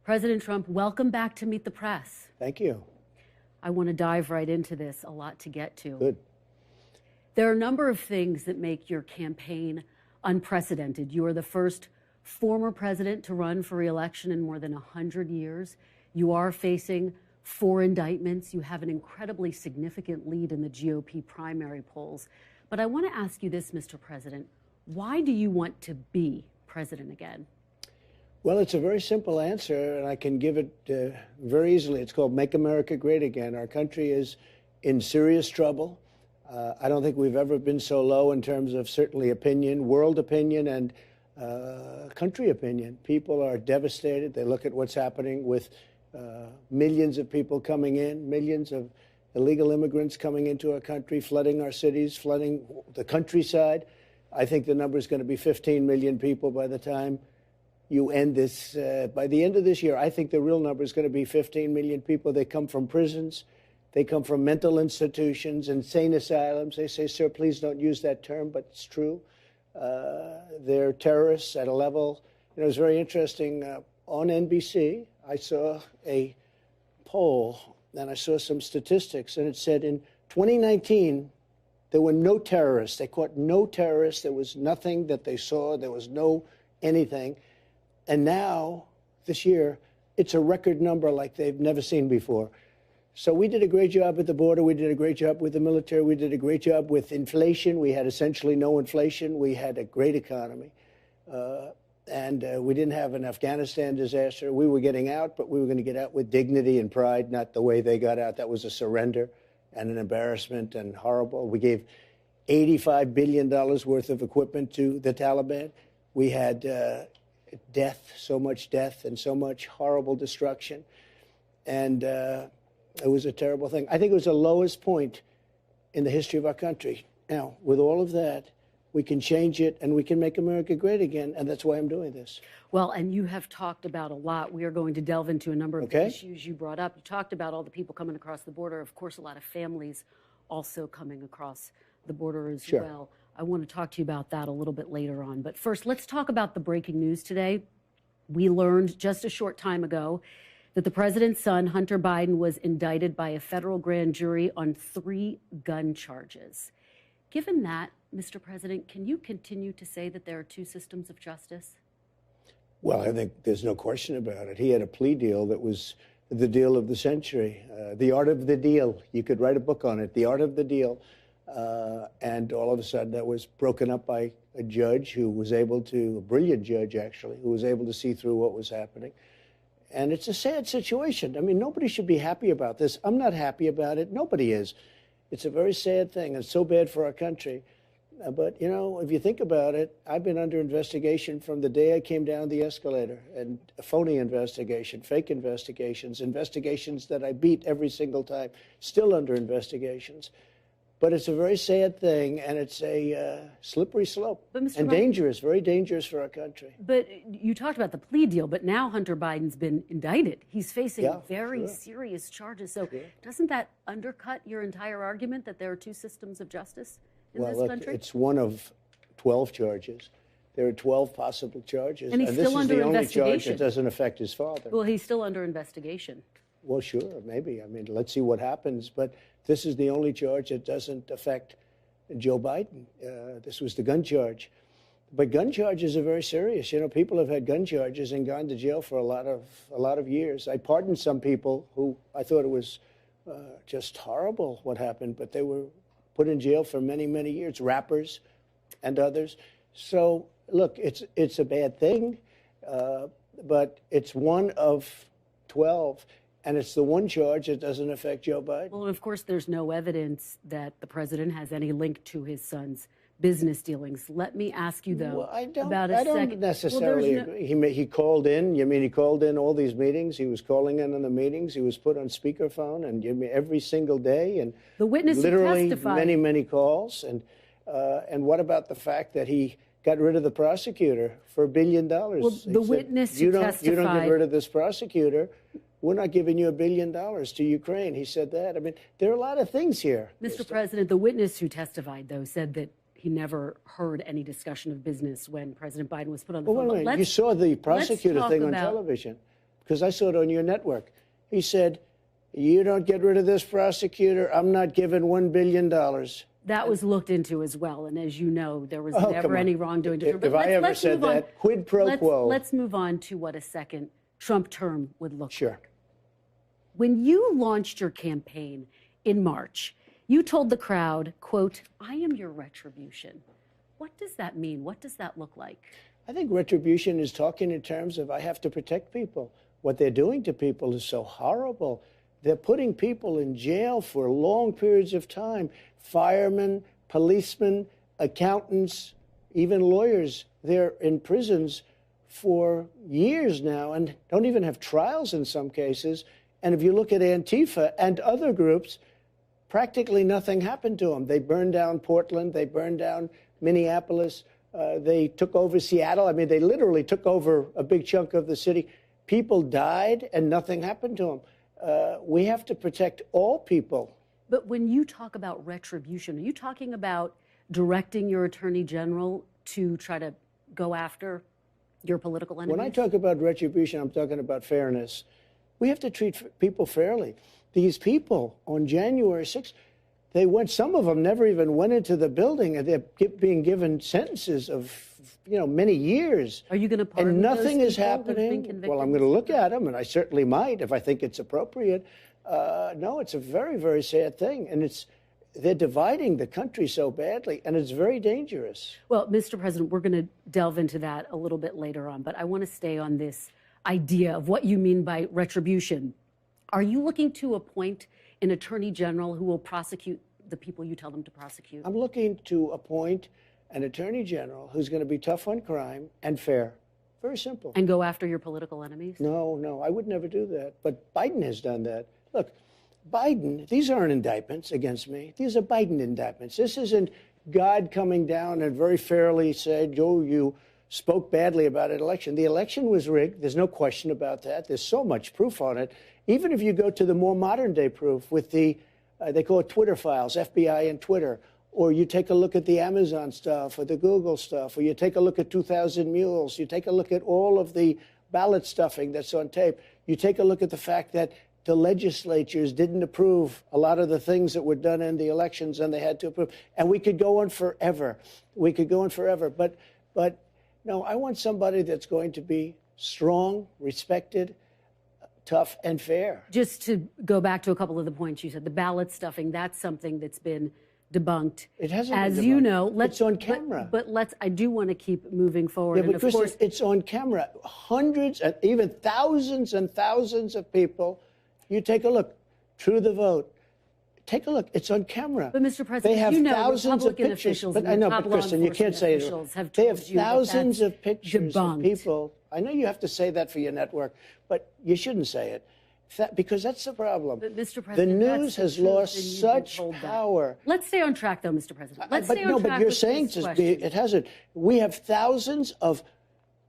President Trump, welcome back to Meet the Press. Thank you. I want to dive right into this, a lot to get to. Good. There are a number of things that make your campaign unprecedented. You are the first former president to run for re-election in more than 100 years. You are facing 4 indictments. You have an incredibly significant lead in the GOP primary polls. But I want to ask you this, Mr. President. Why do you want to be president again? Well, it's a very simple answer, and I can give it very easily. It's called Make America Great Again. Our country is in serious trouble. I don't think we've ever been so low in terms of certainly opinion, world opinion, and country opinion. People are devastated. They look at what's happening with millions of people coming in, millions of illegal immigrants coming into our country, flooding our cities, flooding the countryside. I think the number is going to be 15 million people by the time you end this. By the end of this year, I think the real number is going to be 15 million people. They come from prisons. They come from mental institutions, insane asylums. They say, sir, please don't use that term, but it's true. They're terrorists at a level. It was very interesting. On NBC, I saw a poll, and I saw some statistics, and it said in 2019, there were no terrorists. They caught no terrorists. There was nothing that they saw. There was no anything. And now, this year, it's a record number like they've never seen before. So we did a great job at the border. We did a great job with the military. We did a great job with inflation. We had essentially no inflation. We had a great economy. And we didn't have an Afghanistan disaster. We were getting out, but we were going to get out with dignity and pride, not the way they got out. That was a surrender and an embarrassment and horrible. We gave $85 billion worth of equipment to the Taliban. We had death, so much death and so much horrible destruction. And it was a terrible thing. I think it was the lowest point in the history of our country. Now, with all of that, we can change it and we can make America great again. And that's why I'm doing this. Well, and you have talked about a lot. We are going to delve into a number of issues you brought up. You talked about all the people coming across the border. Of course, a lot of families also coming across the border as well. I want to talk to you about that a little bit later on. But first, let's talk about the breaking news today. We learned just a short time ago that the president's son, Hunter Biden, was indicted by a federal grand jury on 3 gun charges. Given that, Mr. President, can you continue to say that there are 2 systems of justice? Well, I think there's no question about it. He had a plea deal that was the deal of the century, the art of the deal. You could write a book on it, the art of the deal. And all of a sudden that was broken up by a judge who was able to, a brilliant judge actually, who was able to see through what was happening. And it's a sad situation. I mean, nobody should be happy about this. I'm not happy about it. Nobody is. It's a very sad thing. It's so bad for our country. But, you know, if you think about it, I've been under investigation from the day I came down the escalator, and a phony investigation, fake investigations, investigations that I beat every single time, still under investigations. But it's a very sad thing, and it's a slippery slope, and dangerous, very dangerous for our country. But you talked about the plea deal, but now Hunter Biden's been indicted. He's facing very serious charges. So doesn't that undercut your entire argument that there are 2 systems of justice in this country? It's one of 12 charges. There are 12 possible charges. And he's still under investigation. This is the only charge that doesn't affect his father. Well, he's still under investigation. Well, sure, maybe. I mean, let's see what happens. But this is the only charge that doesn't affect Joe Biden. This was the gun charge. But gun charges are very serious. You know, people have had gun charges and gone to jail for a lot of years. I pardoned some people who I thought it was just horrible what happened, but they were put in jail for many, many years, rappers and others. So, look, it's a bad thing, but it's one of 12. And it's the one charge that doesn't affect Joe Biden. Well, of course, there's no evidence that the president has any link to his son's business dealings. Let me ask you, though, about a second. I don't necessarily agree. He called in. You mean he called in all these meetings? He was calling in on the meetings. He was put on speakerphone, and every single day, and the witness literally testified. many calls. And what about the fact that he got rid of the prosecutor for $1 billion? Well, the witness who testified. You don't get rid of this prosecutor. We're not giving you $1 billion to Ukraine. He said that. I mean, there are a lot of things here. Mr. President, the witness who testified, though, said that he never heard any discussion of business when President Biden was put on the phone. Wait. You saw the prosecutor thing on television. because I saw it on your network. He said, you don't get rid of this prosecutor, I'm not giving $1 billion. That was looked into as well. And as you know, there was never any wrongdoing. If I ever said that, quid pro quo. Let's move on to what a second Trump term would look Sure. like. When you launched your campaign in March, you told the crowd, quote, I am your retribution. What does that mean? What does that look like? I think retribution is talking in terms of I have to protect people. What they're doing to people is so horrible. They're putting people in jail for long periods of time. Firemen, policemen, accountants, even lawyers. They're in prisons for years now and don't even have trials in some cases. And if you look at Antifa and other groups, practically nothing happened to them. They burned down Portland. They burned down Minneapolis. They took over Seattle. I mean, they literally took over a big chunk of the city. People died and nothing happened to them. We have to protect all people. But when you talk about retribution, are you talking about directing your attorney general to try to go after your political enemies? When I talk about retribution, I'm talking about fairness. We have to treat people fairly. These people on January 6th, some of them never even went into the building, and they're being given sentences of, many years. Are you going to pardon and nothing those is people who've been happening? convicted? Well, I'm going to look at them, and I certainly might if I think it's appropriate. No, it's a very, very sad thing, and they're dividing the country so badly, and it's very dangerous. Well, Mr. President, we're going to delve into that a little bit later on, but I want to stay on this idea of what you mean by retribution. Are you looking to appoint an attorney general who will prosecute the people you tell them to prosecute? I'm looking to appoint an attorney general who's going to be tough on crime and fair. Very simple. And go after your political enemies? No, I would never do that. But Biden has done that. Look, Biden, these aren't indictments against me. These are Biden indictments. This isn't God coming down and very fairly said, Joe, you spoke badly about an election. The election was rigged. There's no question about that. There's so much proof on it. Even if you go to the more modern day proof with the, they call it Twitter files, FBI and Twitter, or you take a look at the Amazon stuff or the Google stuff, or you take a look at 2000 Mules, you take a look at all of the ballot stuffing that's on tape, you take a look at the fact that the legislatures didn't approve a lot of the things that were done in the elections and they had to approve. And we could go on forever. We could go on forever. But no, I want somebody that's going to be strong, respected, tough, and fair. Just to go back to a couple of the points you said, the ballot stuffing, that's something that's been debunked. It hasn't been As debunked. you know, it's on camera. But I do want to keep moving forward. Yeah, but and of course, it's on camera. Hundreds and even thousands and thousands of people. You take a look. True the vote. Take a look. It's on camera. But Mr. President, they have you know, thousands Republican of pictures. officials But and I know, top but law Kristen, you can't say enforcement officials have they have told you that thousands that's of pictures debunked. of people. I know you have to say that for your network, but you shouldn't say it. Because that's the problem. But Mr. The President, news has lost such power. Let's stay on track, though, Mr. President. Let's stay on track. But you're with saying this to me question. it hasn't. We have thousands of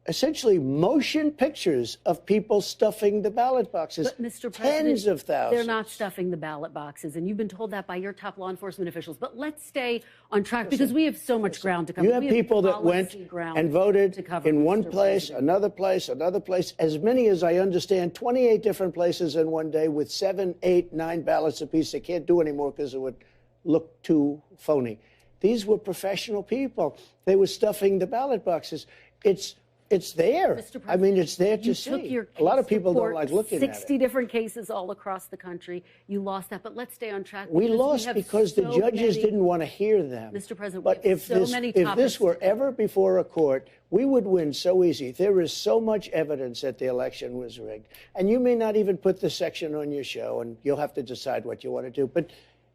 essentially motion pictures of people stuffing the ballot boxes. But, Mr. President, tens of thousands. They're not stuffing the ballot boxes, and you've been told that by your top law enforcement officials. But let's stay on track because we have so much ground to cover. You have people that went and voted in one place, another place, another place. As many as I understand, 28 different places in one day with 7, 8, 9 ballots apiece. They can't do anymore because it would look too phony. These were professional people. They were stuffing the ballot boxes. It's there. I mean, it's there to see. A lot of people don't like looking at it. 60 different cases all across the country. You lost that, but let's stay on track. We lost because the judges didn't want to hear them. Mr. President, but if this were ever before a court, we would win so easy. There is so much evidence that the election was rigged. And you may not even put the section on your show, and you'll have to decide what you want to do. But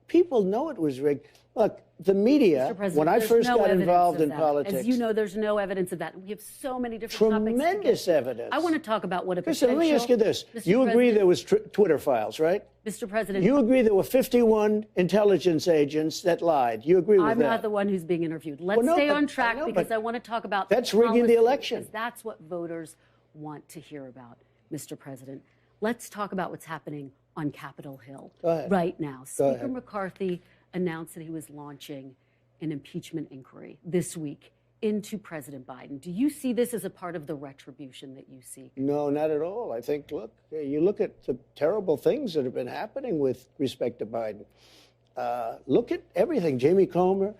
people know it was rigged. Look, the media, when I first got involved in politics. As you know, there's no evidence of that. We have so many different topics. Tremendous evidence. I want to talk about what a Listen, potential... let me ask you this. You agree there was Twitter files, right? Mr. President... You agree there were 51 intelligence agents that lied. You agree with that? I'm not the one who's being interviewed. Let's stay on track because I want to talk about... That's rigging the election. Because that's what voters want to hear about, Mr. President. Let's talk about what's happening on Capitol Hill right now. Speaker McCarthy announced that he was launching an impeachment inquiry this week into President Biden? Do you see this as a part of the retribution that you seek? No, not at all. I think, look, you look at the terrible things that have been happening with respect to Biden. Look at everything. Jamie Comer,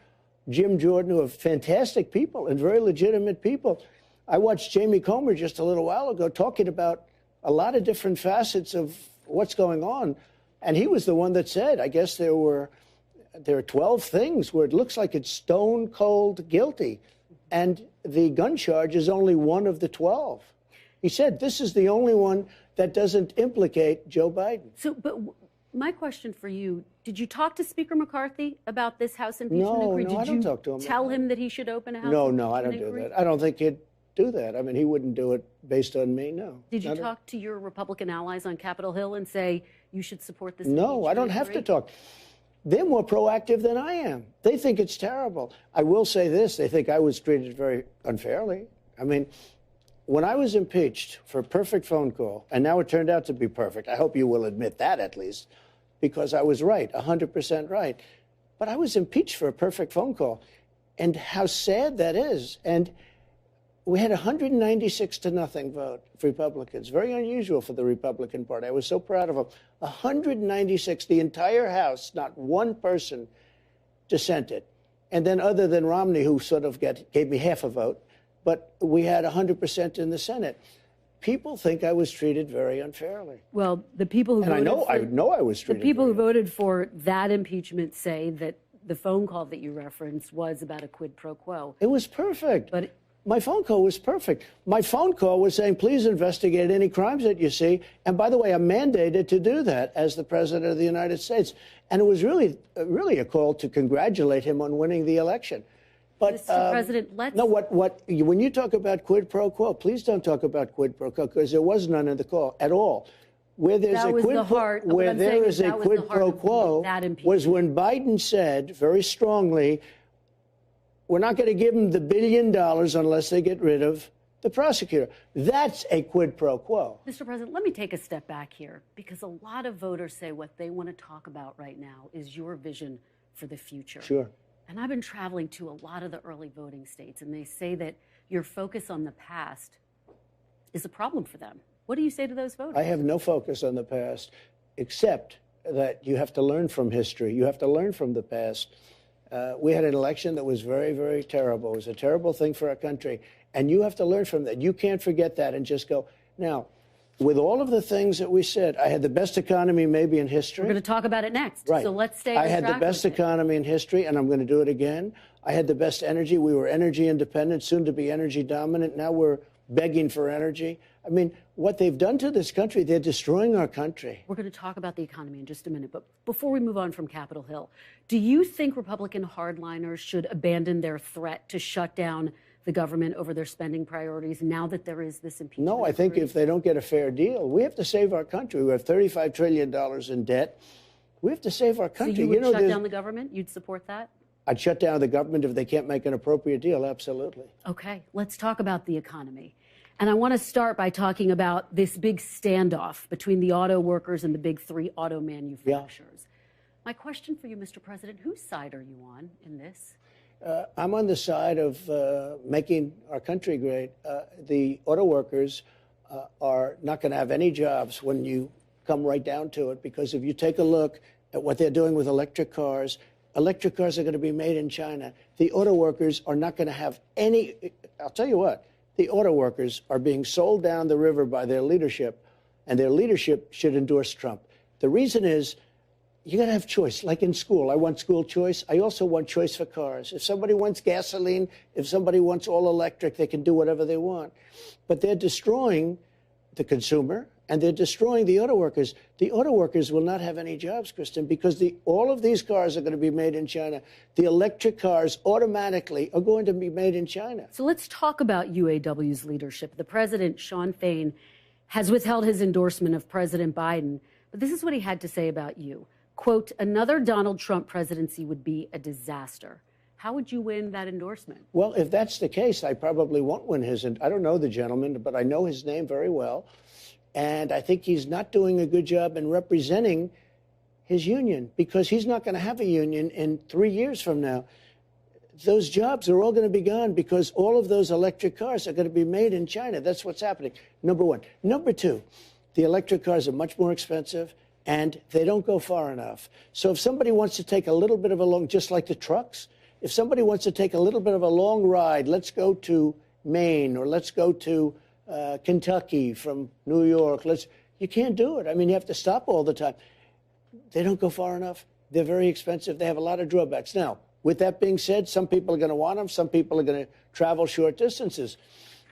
Jim Jordan, who are fantastic people and very legitimate people. I watched Jamie Comer just a little while ago talking about a lot of different facets of what's going on. And he was the one that said, I guess there are 12 things where it looks like it's stone cold guilty. And the gun charge is only one of the 12. He said this is the only one that doesn't implicate Joe Biden. So, but my question for you, did you talk to Speaker McCarthy about this House impeachment inquiry? No, I don't talk to him. Tell him that he should open a House No, impeachment I don't inquiry? do that. I don't think he'd do that. I mean, he wouldn't do it based on me, no. Did you talk to your Republican allies on Capitol Hill and say you should support this? No, I don't have to talk. They're more proactive than I am. They think it's terrible. I will say this, they think I was treated very unfairly. I mean, when I was impeached for a perfect phone call, and now it turned out to be perfect, I hope you will admit that at least, because I was right, 100% right. But I was impeached for a perfect phone call. And how sad that is. And we had 196 to nothing vote for Republicans. Very unusual for the Republican Party. I was so proud of them. 196, the entire House, not one person dissented. And then other than Romney, who sort of gave me half a vote, but we had 100% in the Senate. People think I was treated very unfairly. Well, the people who voted I know I was treated. The people who voted for that impeachment say that the phone call that you referenced was about a quid pro quo. It was perfect. But my phone call was perfect. My phone call was saying, please investigate any crimes that you see. And by the way, I'm mandated to do that as the president of the United States. And it was really a call to congratulate him on winning the election. But Mr. President, let's... No, when you talk about quid pro quo, please don't talk about quid pro quo, because there was none in the call at all. Where there's a quid pro quo was when Biden said very strongly, we're not going to give them the $1 billion unless they get rid of the prosecutor. That's a quid pro quo. Mr. President, let me take a step back here, because a lot of voters say what they want to talk about right now is your vision for the future. Sure. And I've been traveling to a lot of the early voting states, and they say that your focus on the past is a problem for them. What do you say to those voters? I have no focus on the past, except that you have to learn from history. You have to learn from the past. We had an election that was very, very terrible. It was a terrible thing for our country. And you have to learn from that. You can't forget that and just go. Now, with all of the things that we said, I had the best economy maybe in history. We're going to talk about it next. Right. So let's stay on I had the best economy in history, and I'm going to do it again. I had the best energy. We were energy independent, soon to be energy dominant. Now we're begging for energy. I mean, what they've done to this country, they're destroying our country. We're going to talk about the economy in just a minute. But before we move on from Capitol Hill, do you think Republican hardliners should abandon their threat to shut down the government over their spending priorities now that there is this impeachment? No, I think if they don't get a fair deal, we have to save our country. We have $35 trillion in debt. We have to save our country. So you would shut down the government? You'd support that? I'd shut down the government if they can't make an appropriate deal, absolutely. Okay, let's talk about the economy. And I want to start by talking about this big standoff between the auto workers and the big three auto manufacturers. Yeah. My question for you, Mr. President, whose side are you on in this? I'm on the side of making our country great. The auto workers are not going to have any jobs when you come right down to it, because if you take a look at what they're doing with electric cars are going to be made in China. The auto workers are not going to have any. I'll tell you what, the auto workers are being sold down the river by their leadership, and their leadership should endorse Trump. The reason is, you got to have choice. Like in school, I want school choice. I also want choice for cars. If somebody wants gasoline, if somebody wants all electric, they can do whatever they want. But they're destroying the consumer, and they're destroying the auto workers. The auto workers will not have any jobs, Kristen, because all of these cars are going to be made in China. The electric cars automatically are going to be made in China. So let's talk about UAW's leadership. The president, Shawn Fain, has withheld his endorsement of President Biden, but this is what he had to say about you. Quote, another Donald Trump presidency would be a disaster. How would you win that endorsement? Well, if that's the case, I probably won't win his. I don't know the gentleman, but I know his name very well. And I think he's not doing a good job in representing his union, because he's not going to have a union in 3 years from now. those jobs are all going to be gone because all of those electric cars are going to be made in China. That's what's happening, number one. Number two, the electric cars are much more expensive, and they don't go far enough. So if somebody wants to take a little bit of a long, just like the trucks, if somebody wants to take a little bit of a long ride, let's go to Maine or let's go to Kentucky from New York. You can't do it. I mean, you have to stop all the time. They don't go far enough. They're very expensive. They have a lot of drawbacks. Now, with that being said, some people are going to want them. Some people are going to travel short distances.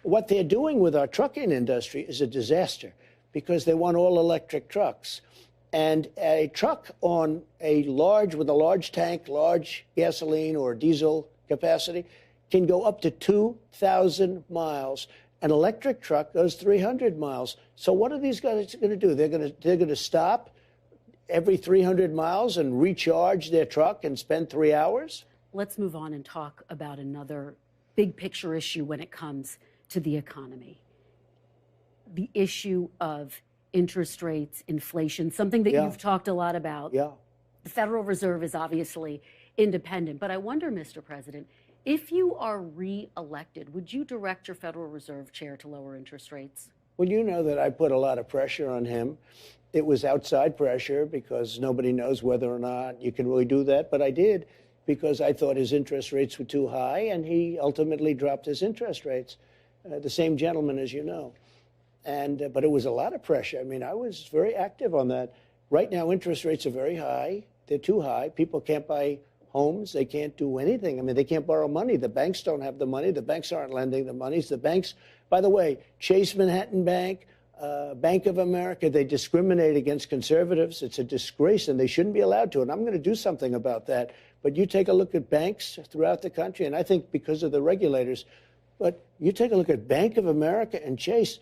What they're doing with our trucking industry is a disaster because they want all electric trucks. And a truck on with a large tank, large gasoline or diesel capacity can go up to 2,000 miles. An electric truck goes 300 miles. So what are these guys going to do? They're going to stop every 300 miles and recharge their truck and spend 3 hours? Let's move on and talk about another big picture issue when it comes to the economy. The issue of interest rates, inflation, something that you've talked a lot about. Yeah. The Federal Reserve is obviously independent, but I wonder, Mr. President, if you are re-elected, would you direct your Federal Reserve chair to lower interest rates? Well, you know that I put a lot of pressure on him. It was outside pressure because nobody knows whether or not you can really do that. But I did because I thought his interest rates were too high, and he ultimately dropped his interest rates. The same gentleman, as you know. But it was a lot of pressure. I mean, I was very active on that. Right now, interest rates are very high. They're too high. People can't buy homes. They can't do anything. I mean, they can't borrow money. The banks don't have the money. The banks aren't lending the money. The banks, by the way, Chase Manhattan Bank, Bank of America, they discriminate against conservatives. It's a disgrace, and they shouldn't be allowed to. And I'm going to do something about that. But you take a look at banks throughout the country, and I think because of the regulators, but you take a look at Bank of America and Chase,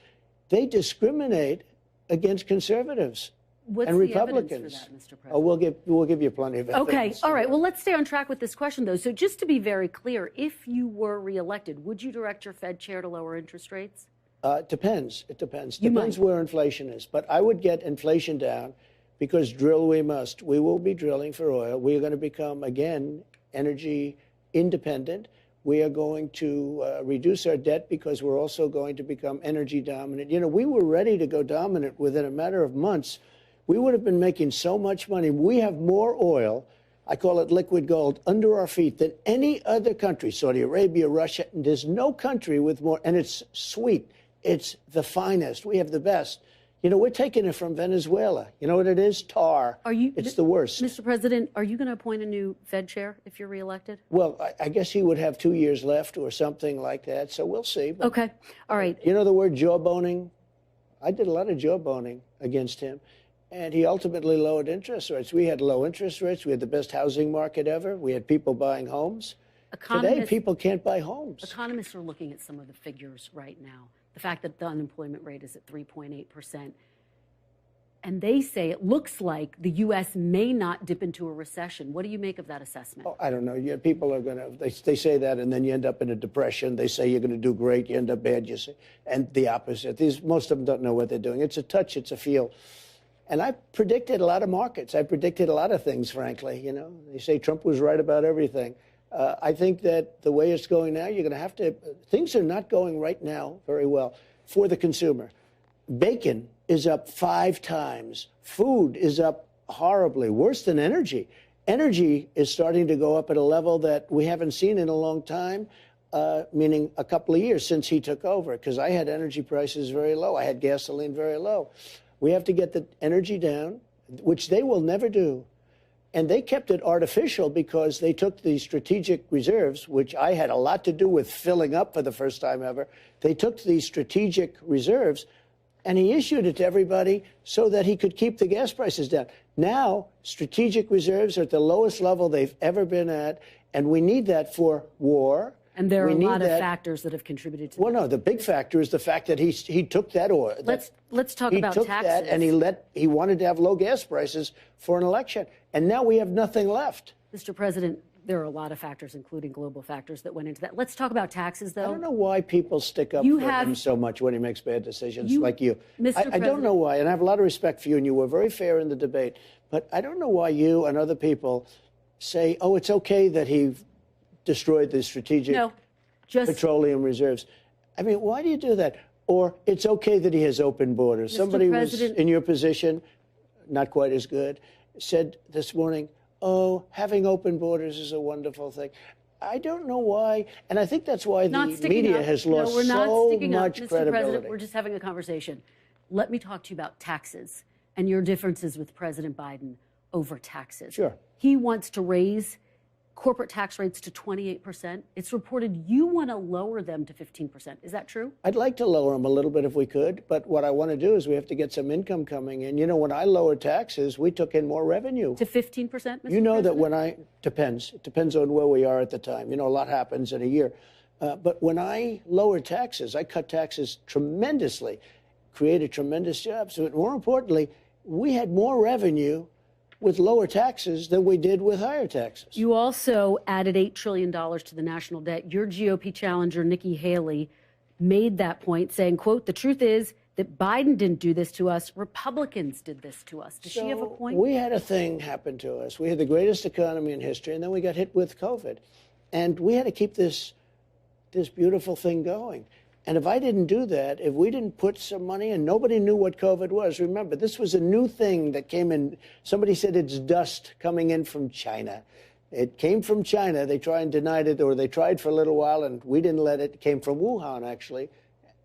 they discriminate against conservatives and Republicans. What's the evidence for that, Mr. President? Oh, we'll give you plenty of evidence. Okay, all right. Well, let's stay on track with this question, though. So just to be very clear, if you were reelected, would you direct your Fed chair to lower interest rates? It depends. It depends. Depends where inflation is. But I would get inflation down because drill we must. We will be drilling for oil. We are going to become, again, energy independent. We are going to reduce our debt because we're also going to become energy dominant. You know, we were ready to go dominant within a matter of months. We would have been making so much money. We have more oil, I call it liquid gold, under our feet than any other country, Saudi Arabia, Russia. And there's no country with more, and it's sweet. It's the finest. We have the best. You know, we're taking it from Venezuela. You know what it is? Tar. It's the worst. Mr. President, are you going to appoint a new Fed chair if you're reelected? Well, I guess he would have 2 years left or something like that, so we'll see. But, okay. All right. You know the word jawboning? I did a lot of jawboning against him, and he ultimately lowered interest rates. We had low interest rates. We had the best housing market ever. We had people buying homes. Today, people can't buy homes. Economists are looking at some of the figures right now. The fact that the unemployment rate is at 3.8%. And they say it looks like the U.S. may not dip into a recession. What do you make of that assessment? Oh, I don't know. Yeah, people are going to, they say that, and then you end up in a depression. They say you're going to do great. You end up bad. You say, and the opposite. Most of them don't know what they're doing. It's a touch. It's a feel. And I predicted a lot of markets. I predicted a lot of things, frankly. You know, they say Trump was right about everything. I think that the way it's going now, you're going to have to, things are not going right now very well for the consumer. Bacon is up 5 times. Food is up horribly, worse than energy. Energy is starting to go up at a level that we haven't seen in a long time, meaning a couple of years since he took over, because I had energy prices very low. I had gasoline very low. We have to get the energy down, which they will never do. And they kept it artificial because they took the strategic reserves, which I had a lot to do with filling up for the first time ever. They took these strategic reserves and he issued it to everybody so that he could keep the gas prices down. Now, strategic reserves are at the lowest level they've ever been at, and we need that for war. And there are a lot of factors that have contributed to that. Well, no, the big factor is the fact that he took that oil. Let's talk about taxes. He took that and he wanted to have low gas prices for an election. And now we have nothing left. Mr. President, there are a lot of factors, including global factors, that went into that. Let's talk about taxes, though. I don't know why people stick up for him so much when he makes bad decisions like you. I don't know why, and I have a lot of respect for you, and you were very fair in the debate. But I don't know why you and other people say, oh, it's okay that he destroyed the strategic petroleum reserves. I mean, why do you do that? Or it's okay that he has open borders. Somebody was in your position, not quite as good, said this morning, oh, having open borders is a wonderful thing. I don't know why, and I think that's why the media has lost so much credibility. Mr. President, we're just having a conversation. Let me talk to you about taxes and your differences with President Biden over taxes. Sure. He wants to raise corporate tax rates to 28%. It's reported you want to lower them to 15%. Is that true? I'd like to lower them a little bit if we could, but what I want to do is we have to get some income coming in. You know, when I lowered taxes, we took in more revenue. To 15%, Mr. You know President? that when it depends on where we are at the time. You know, a lot happens in a year. But when I lowered taxes, I cut taxes tremendously, created tremendous jobs. But more importantly, we had more revenue with lower taxes than we did with higher taxes. You also added $8 trillion to the national debt. Your GOP challenger, Nikki Haley, made that point, saying, quote, the truth is that Biden didn't do this to us. Republicans did this to us. Does she have a point? We had a thing happen to us. We had the greatest economy in history, and then we got hit with COVID. And we had to keep this beautiful thing going. And if I didn't do that, if we didn't put some money in, nobody knew what COVID was. Remember, this was a new thing that came in. Somebody said it's dust coming in from China. It came from China. They tried and denied it, or they tried for a little while, and we didn't let it. It came from Wuhan, actually,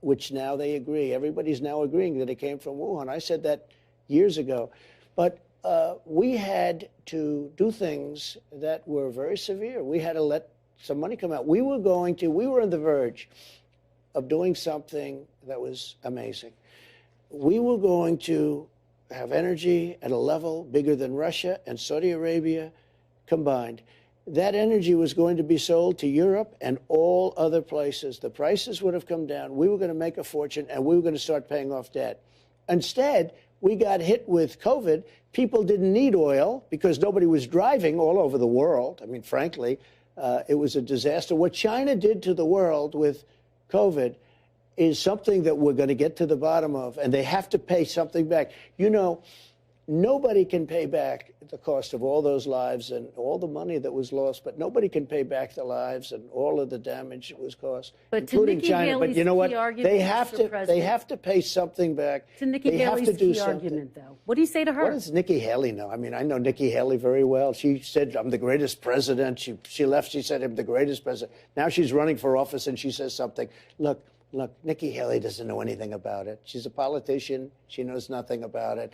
which now they agree. Everybody's now agreeing that it came from Wuhan. I said that years ago. But we had to do things that were very severe. We had to let some money come out. We were on the verge of doing something that was amazing. We were going to have energy at a level bigger than Russia and Saudi Arabia combined. That energy was going to be sold to Europe and all other places. The prices would have come down. We were going to make a fortune, and we were going to start paying off debt. Instead, we got hit with COVID. People didn't need oil because nobody was driving all over the world. I mean, frankly, it was a disaster. What China did to the world with COVID is something that we're going to get to the bottom of, and they have to pay something back. You know, nobody can pay back the cost of all those lives and all the money that was lost, but nobody can pay back the lives and all of the damage that was caused, including China. But you know what? They have to pay something back. To Nikki Haley's key argument, though. What do you say to her? What does Nikki Haley know? I mean, I know Nikki Haley very well. She said, I'm the greatest president. She left. She said, I'm the greatest president. Now she's running for office, and she says something. Look, Nikki Haley doesn't know anything about it. She's a politician. She knows nothing about it.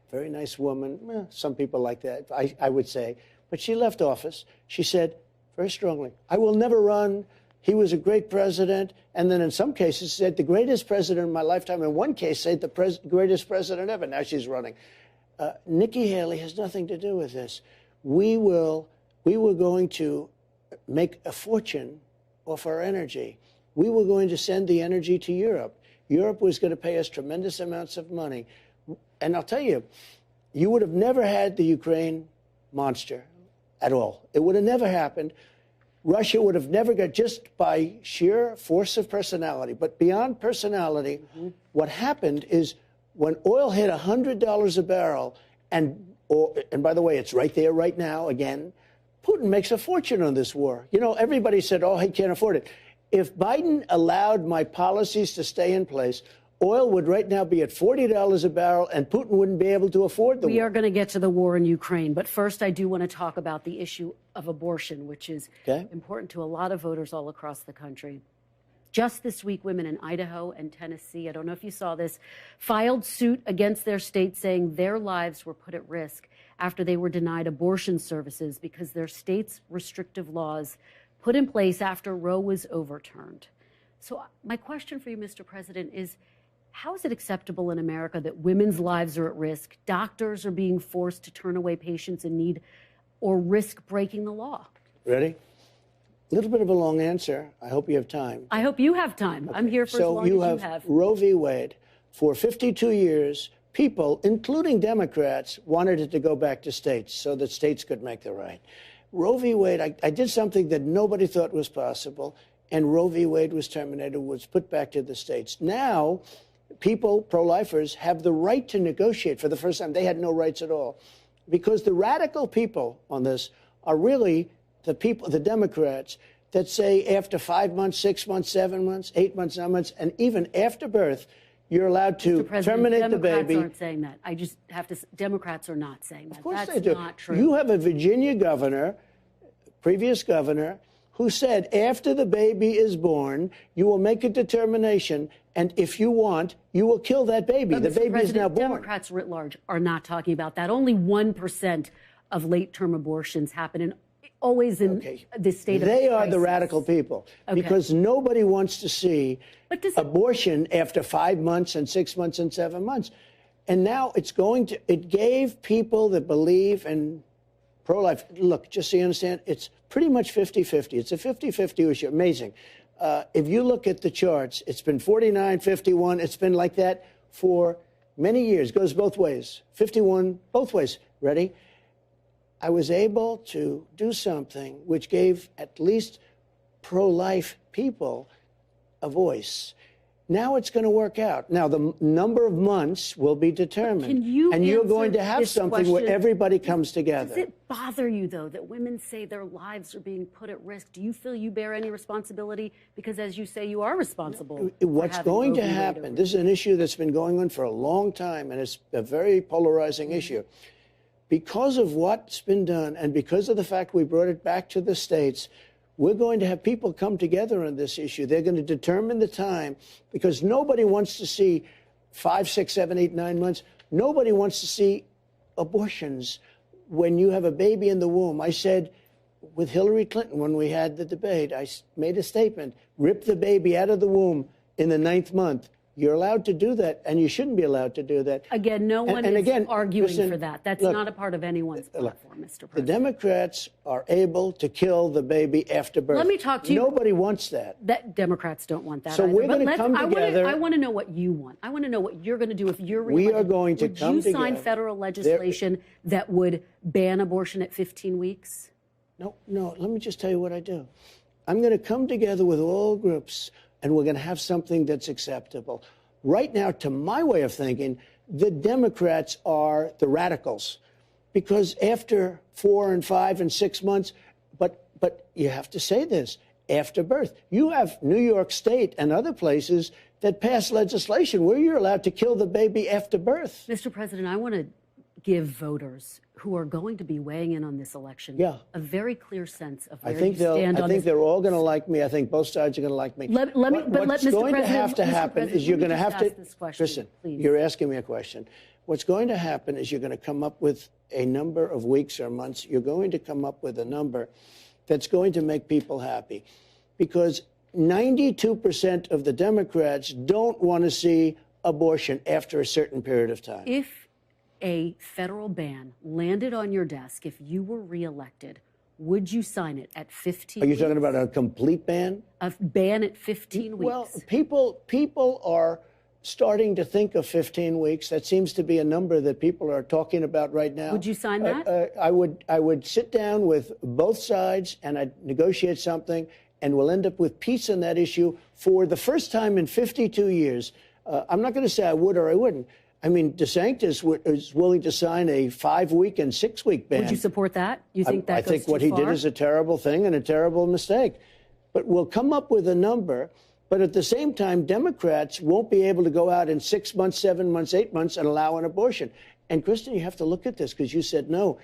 Very nice woman. Some people like that, I would say. But she left office. She said very strongly, I will never run. He was a great president. And then in some cases said the greatest president in my lifetime. In one case, said the greatest president ever. Now she's running. Nikki Haley has nothing to do with this. We were going to make a fortune off our energy. We were going to send the energy to Europe. Europe was going to pay us tremendous amounts of money. And I'll tell you, you would have never had the Ukraine monster at all. It would have never happened. Russia would have never got, just by sheer force of personality. But beyond personality, what happened is when oil hit $100 a barrel, and by the way, it's right there right now again, Putin makes a fortune on this war. You know, everybody said, oh, he can't afford it. If Biden allowed my policies to stay in place, oil would right now be at $40 a barrel, and Putin wouldn't be able to afford the war. We are going to get to the war in Ukraine. But first, I do want to talk about the issue of abortion, which is important to a lot of voters all across the country. Just this week, women in Idaho and Tennessee, I don't know if you saw this, filed suit against their state saying their lives were put at risk after they were denied abortion services because their state's restrictive laws put in place after Roe was overturned. So my question for you, Mr. President, is how is it acceptable in America that women's lives are at risk, doctors are being forced to turn away patients in need, or risk breaking the law? Ready? A little bit of a long answer. I hope you have time. I hope you have time. Okay. I'm here for as long as you have. Roe v. Wade. For 52 years, people, including Democrats, wanted it to go back to states so that states could make the right. Roe v. Wade, I did something that nobody thought was possible, and Roe v. Wade was terminated, was put back to the states. Now, people, pro-lifers, have the right to negotiate for the first time. They had no rights at all. Because the radical people on this are really the people, the Democrats, that say after 5 months, 6 months, 7 months, 8 months, 9 months, and even after birth, you're allowed to terminate the baby. Democrats aren't saying that. I just have to. Democrats are not saying that. Of course That's they do. not true. You have a Virginia governor, previous governor, who said after the baby is born, you will make a determination, and if you want, you will kill that baby. But the Mr. baby President, is now born. Democrats writ large are not talking about that. Only 1% of late-term abortions happen in always in the state of They are crisis. the radical people because nobody wants to see abortion after 5 months and 6 months and 7 months. And now it gave people that believe in pro-life. Look, just so you understand, it's pretty much 50-50. It's a 50-50 issue. Amazing. If you look at the charts, it's been 49-51. It's been like that for many years. Goes both ways. 51 both ways. Ready? I was able to do something which gave at least pro-life people a voice. Now it's going to work out. Now, the number of months will be determined. And you're going to have something where everybody comes together. Does it bother you, though, that women say their lives are being put at risk? Do you feel you bear any responsibility? Because, as you say, you are responsible. What's going to happen, this is an issue that's been going on for a long time, and it's a very polarizing issue. Because of what's been done and because of the fact we brought it back to the states, we're going to have people come together on this issue. They're going to determine the time because nobody wants to see 5, 6, 7, 8, 9 months. Nobody wants to see abortions when you have a baby in the womb. I said with Hillary Clinton when we had the debate, I made a statement, rip the baby out of the womb in the 9th month. You're allowed to do that, and you shouldn't be allowed to do that. Again, no one is arguing for that. That's not a part of anyone's platform, Mr. President. The Democrats are able to kill the baby after birth. Let me talk to you. Nobody wants that. Democrats don't want that So either. we're going to come together. I want to know what you want. I want to know what you're going to do if you're reelected. We are going to come together. Would you sign federal legislation that would ban abortion at 15 weeks? No. Let me just tell you what I do. I'm going to come together with all groups, and we're going to have something that's acceptable. Right now, to my way of thinking, the Democrats are the radicals, because after 4 and 5 and 6 months, but you have to say this, after birth. You have New York State and other places that pass legislation where you're allowed to kill the baby after birth. Mr. President, I want to give voters who are going to be weighing in on this election a very clear sense of where you stand on this. I think they're all going to like me. I think both sides are going to like me. What's going to have to happen is you're going to have to... Listen, you're asking me a question. What's going to happen is you're going to come up with a number of weeks or months. You're going to come up with a number that's going to make people happy. Because 92% of the Democrats don't want to see abortion after a certain period of time. If a federal ban landed on your desk, if you were reelected, would you sign it at 15 weeks? Are you talking about a complete ban? A ban at 15 weeks. Well, people are starting to think of 15 weeks. That seems to be a number that people are talking about right now. Would you sign that? I would sit down with both sides and I'd negotiate something, and we'll end up with peace on that issue for the first time in 52 years. I'm not going to say I would or I wouldn't. I mean, DeSantis is willing to sign a 5-week and 6-week ban. Would you support that? You think that goes too far? I think what he did is a terrible thing and a terrible mistake. But we'll come up with a number. But at the same time, Democrats won't be able to go out in 6 months, 7 months, 8 months and allow an abortion. And, Kristen, you have to look at this because you said no.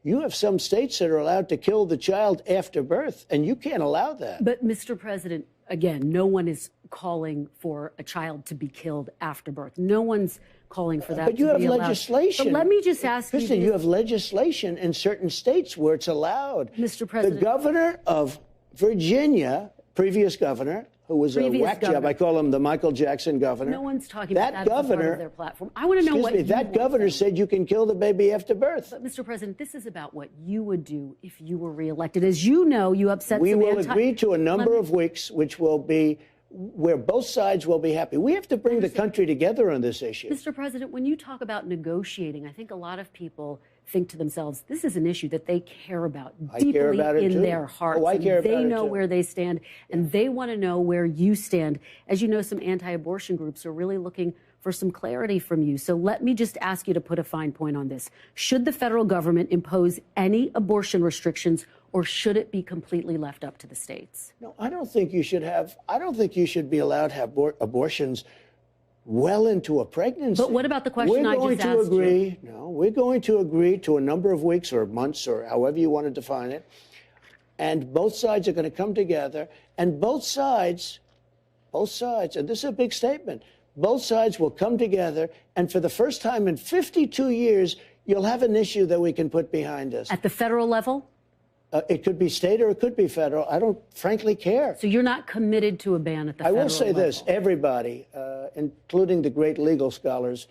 You have some states that are allowed to kill the child after birth, and you can't allow that. But, Mr. President, again, no one is calling for a child to be killed after birth. No one's calling for that. But you have legislation. But let me just ask you. Kristen, you have legislation in certain states where it's allowed. Mr. President. The governor of Virginia, previous governor, who was a whack job. I call him the Michael Jackson governor. No one's talking about that as part of their platform. I want to know what you want. That governor said you can kill the baby after birth. But, Mr. President, this is about what you would do if you were reelected. As you know, you upset We will agree to a number of weeks, which will be where both sides will be happy. We have to bring the country together on this issue. Mr. President, when you talk about negotiating, I think a lot of people think to themselves, this is an issue that they care about deeply in their hearts. They know where they stand, and they want to know where you stand. As you know, some anti-abortion groups are really looking for some clarity from you. So let me just ask you to put a fine point on this. Should the federal government impose any abortion restrictions or should it be completely left up to the states? No, I don't think you should be allowed to have abortions well into a pregnancy. But what about the question I just asked you? No, we're going to agree to a number of weeks or months or however you want to define it. And both sides are going to come together, and both sides, and this is a big statement, both sides will come together, and for the first time in 52 years, you'll have an issue that we can put behind us. At the federal level? It could be state or it could be federal. I don't frankly care. So you're not committed to a ban at the federal level? I will say this, everybody, including the great legal scholars,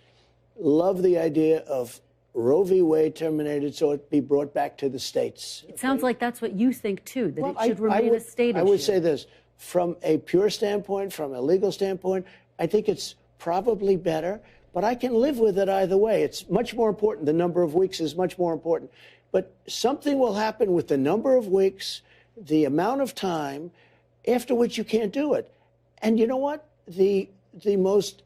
love the idea of Roe v. Wade terminated so it be brought back to the states. It sounds like that's what you think, too, that it should remain a state issue. I would say this, from a pure standpoint, from a legal standpoint, I think it's probably better, but I can live with it either way. It's much more important. The number of weeks is much more important. But something will happen with the number of weeks, the amount of time, after which you can't do it. And you know what? The most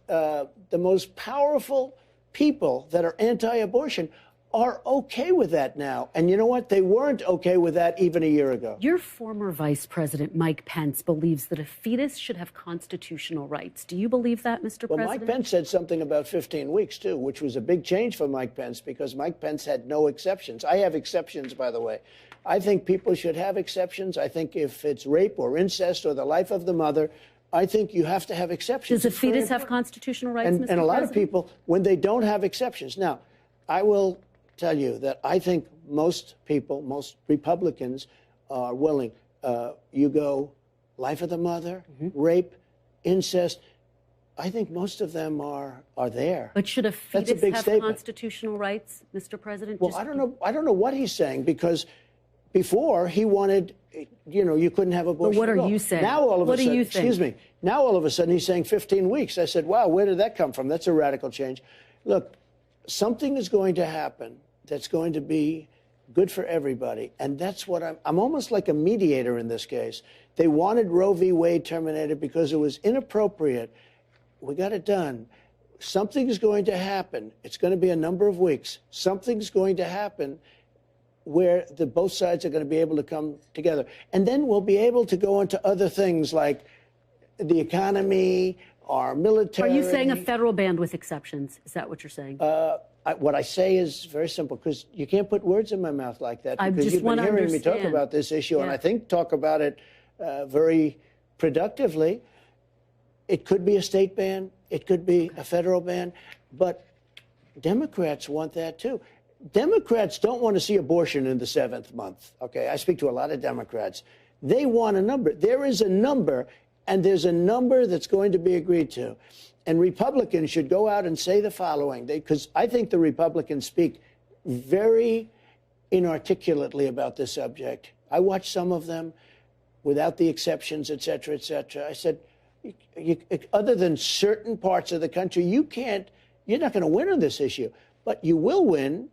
powerful people that are anti-abortion are okay with that now. And you know what? They weren't okay with that even a year ago. Your former Vice President, Mike Pence, believes that a fetus should have constitutional rights. Do you believe that, Mr. President? Well, Mike Pence said something about 15 weeks, too, which was a big change for Mike Pence because Mike Pence had no exceptions. I have exceptions, by the way. I think people should have exceptions. I think if it's rape or incest or the life of the mother, I think you have to have exceptions. Does a fetus have constitutional rights, Mr. President? And a lot of people, when they don't have exceptions. Now, I will tell you that I think most people, most Republicans are willing. You go life of the mother, rape, incest. I think most of them are there. But should a fetus have constitutional rights, Mr. President? Well, I don't know what he's saying because before he wanted, you couldn't have abortion. But what are you saying? Now all of a sudden, what do you think? Excuse me. Now all of a sudden he's saying 15 weeks. I said, wow, where did that come from? That's a radical change. Look, something is going to happen that's going to be good for everybody. And that's what I'm almost like a mediator in this case. They wanted Roe v. Wade terminated because it was inappropriate. We got it done. Something's going to happen. It's going to be a number of weeks. Something's going to happen where both sides are going to be able to come together. And then we'll be able to go into other things like the economy, our military. Are you saying a federal ban with exceptions? Is that what you're saying? What I say is very simple, because you can't put words in my mouth like that. Because you've been hearing me talk about this issue, and I think talk about it very productively. It could be a state ban. It could be a federal ban. But Democrats want that, too. Democrats don't want to see abortion in the 7th month. Okay, I speak to a lot of Democrats. They want a number. There is a number, and there's a number that's going to be agreed to. And Republicans should go out and say the following, because I think the Republicans speak very inarticulately about this subject. I watched some of them without the exceptions, et cetera, et cetera. I said, other than certain parts of the country, you're not going to win on this issue. But you will win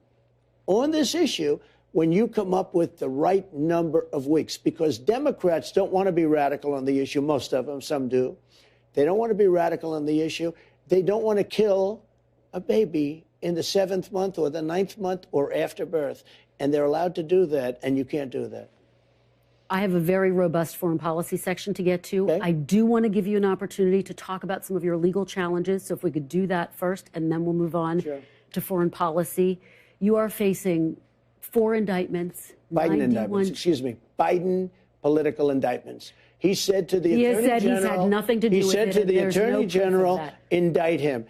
on this issue when you come up with the right number of weeks, because Democrats don't want to be radical on the issue. Most of them, some do. They don't want to be radical on the issue. They don't want to kill a baby in the 7th month or the 9th month or after birth. And they're allowed to do that, and you can't do that. I have a very robust foreign policy section to get to. Okay. I do want to give you an opportunity to talk about some of your legal challenges. So if we could do that first, and then we'll move on to foreign policy. You are facing 4 indictments. Biden indictments, excuse me. Biden political indictments. He said to the Attorney General, he's had nothing to do with it. He said to the Attorney General, indict him.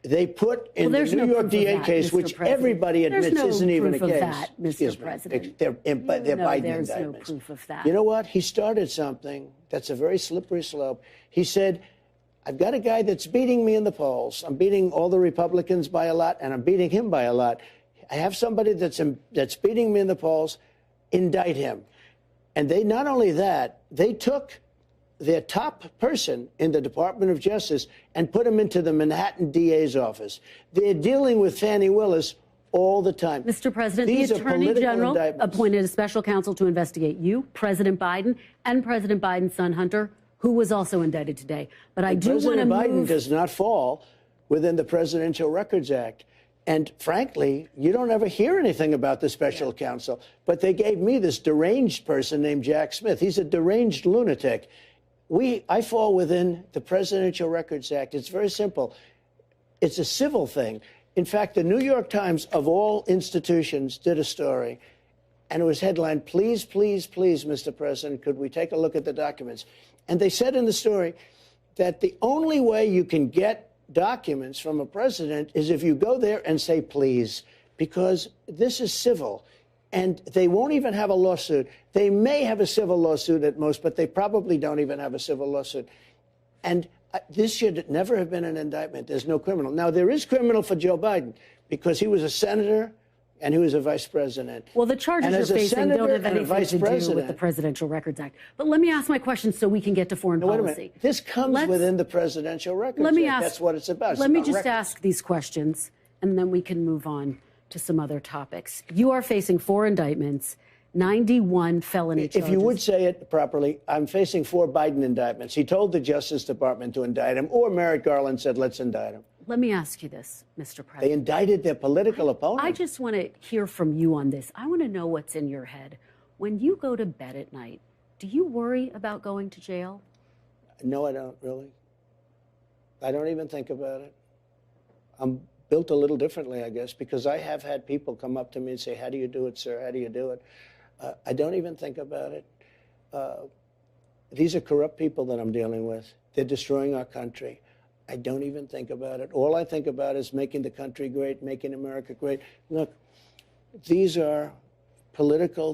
They put in the New York DA case, which everybody admits isn't even a case. There's no proof of that, Mr. President. They're Biden indictments. There's no proof of that. You know what? He started something that's a very slippery slope. He said, I've got a guy that's beating me in the polls. I'm beating all the Republicans by a lot, and I'm beating him by a lot. I have somebody that's beating me in the polls. Indict him. And they, not only that, they took their top person in the Department of Justice and put him into the Manhattan DA's office. They're dealing with Fani Willis all the time. Mr. President, the Attorney General appointed a special counsel to investigate you, President Biden, and President Biden's son, Hunter, who was also indicted today. But I do want to move... President Biden does not fall within the Presidential Records Act. And frankly, you don't ever hear anything about the special counsel. But they gave me this deranged person named Jack Smith. He's a deranged lunatic. I fall within the Presidential Records Act. It's very simple. It's a civil thing. In fact, the New York Times, of all institutions, did a story. And it was headlined, "Please, please, please, Mr. President, could we take a look at the documents?" And they said in the story that the only way you can get documents from a president is if you go there and say please, because this is civil. And they won't even have a lawsuit. They may have a civil lawsuit at most, but they probably don't even have a civil lawsuit. And this should never have been an indictment. There's no criminal. Now, there is criminal for Joe Biden because he was a senator and he was a vice president. Well, the charges you're facing don't have anything to do with the Presidential Records Act. But let me ask my question so we can get to foreign policy. Wait a minute. This comes within the Presidential Records Act. That's what it's about. Let me just ask these questions, and then we can move on to some other topics. You are facing 4 indictments, 91 felony charges. If you would say it properly, I'm facing 4 Biden indictments. He told the Justice Department to indict him, or Merrick Garland said, let's indict him. Let me ask you this, Mr. President. They indicted their political opponent. I just want to hear from you on this. I want to know what's in your head. When you go to bed at night, do you worry about going to jail? No, I don't, really. I don't even think about it. I'm built a little differently, I guess, because I have had people come up to me and say, how do you do it, sir? How do you do it? I don't even think about it. These are corrupt people that I'm dealing with. They're destroying our country. I don't even think about it. All I think about is making the country great, making America great. Look, these are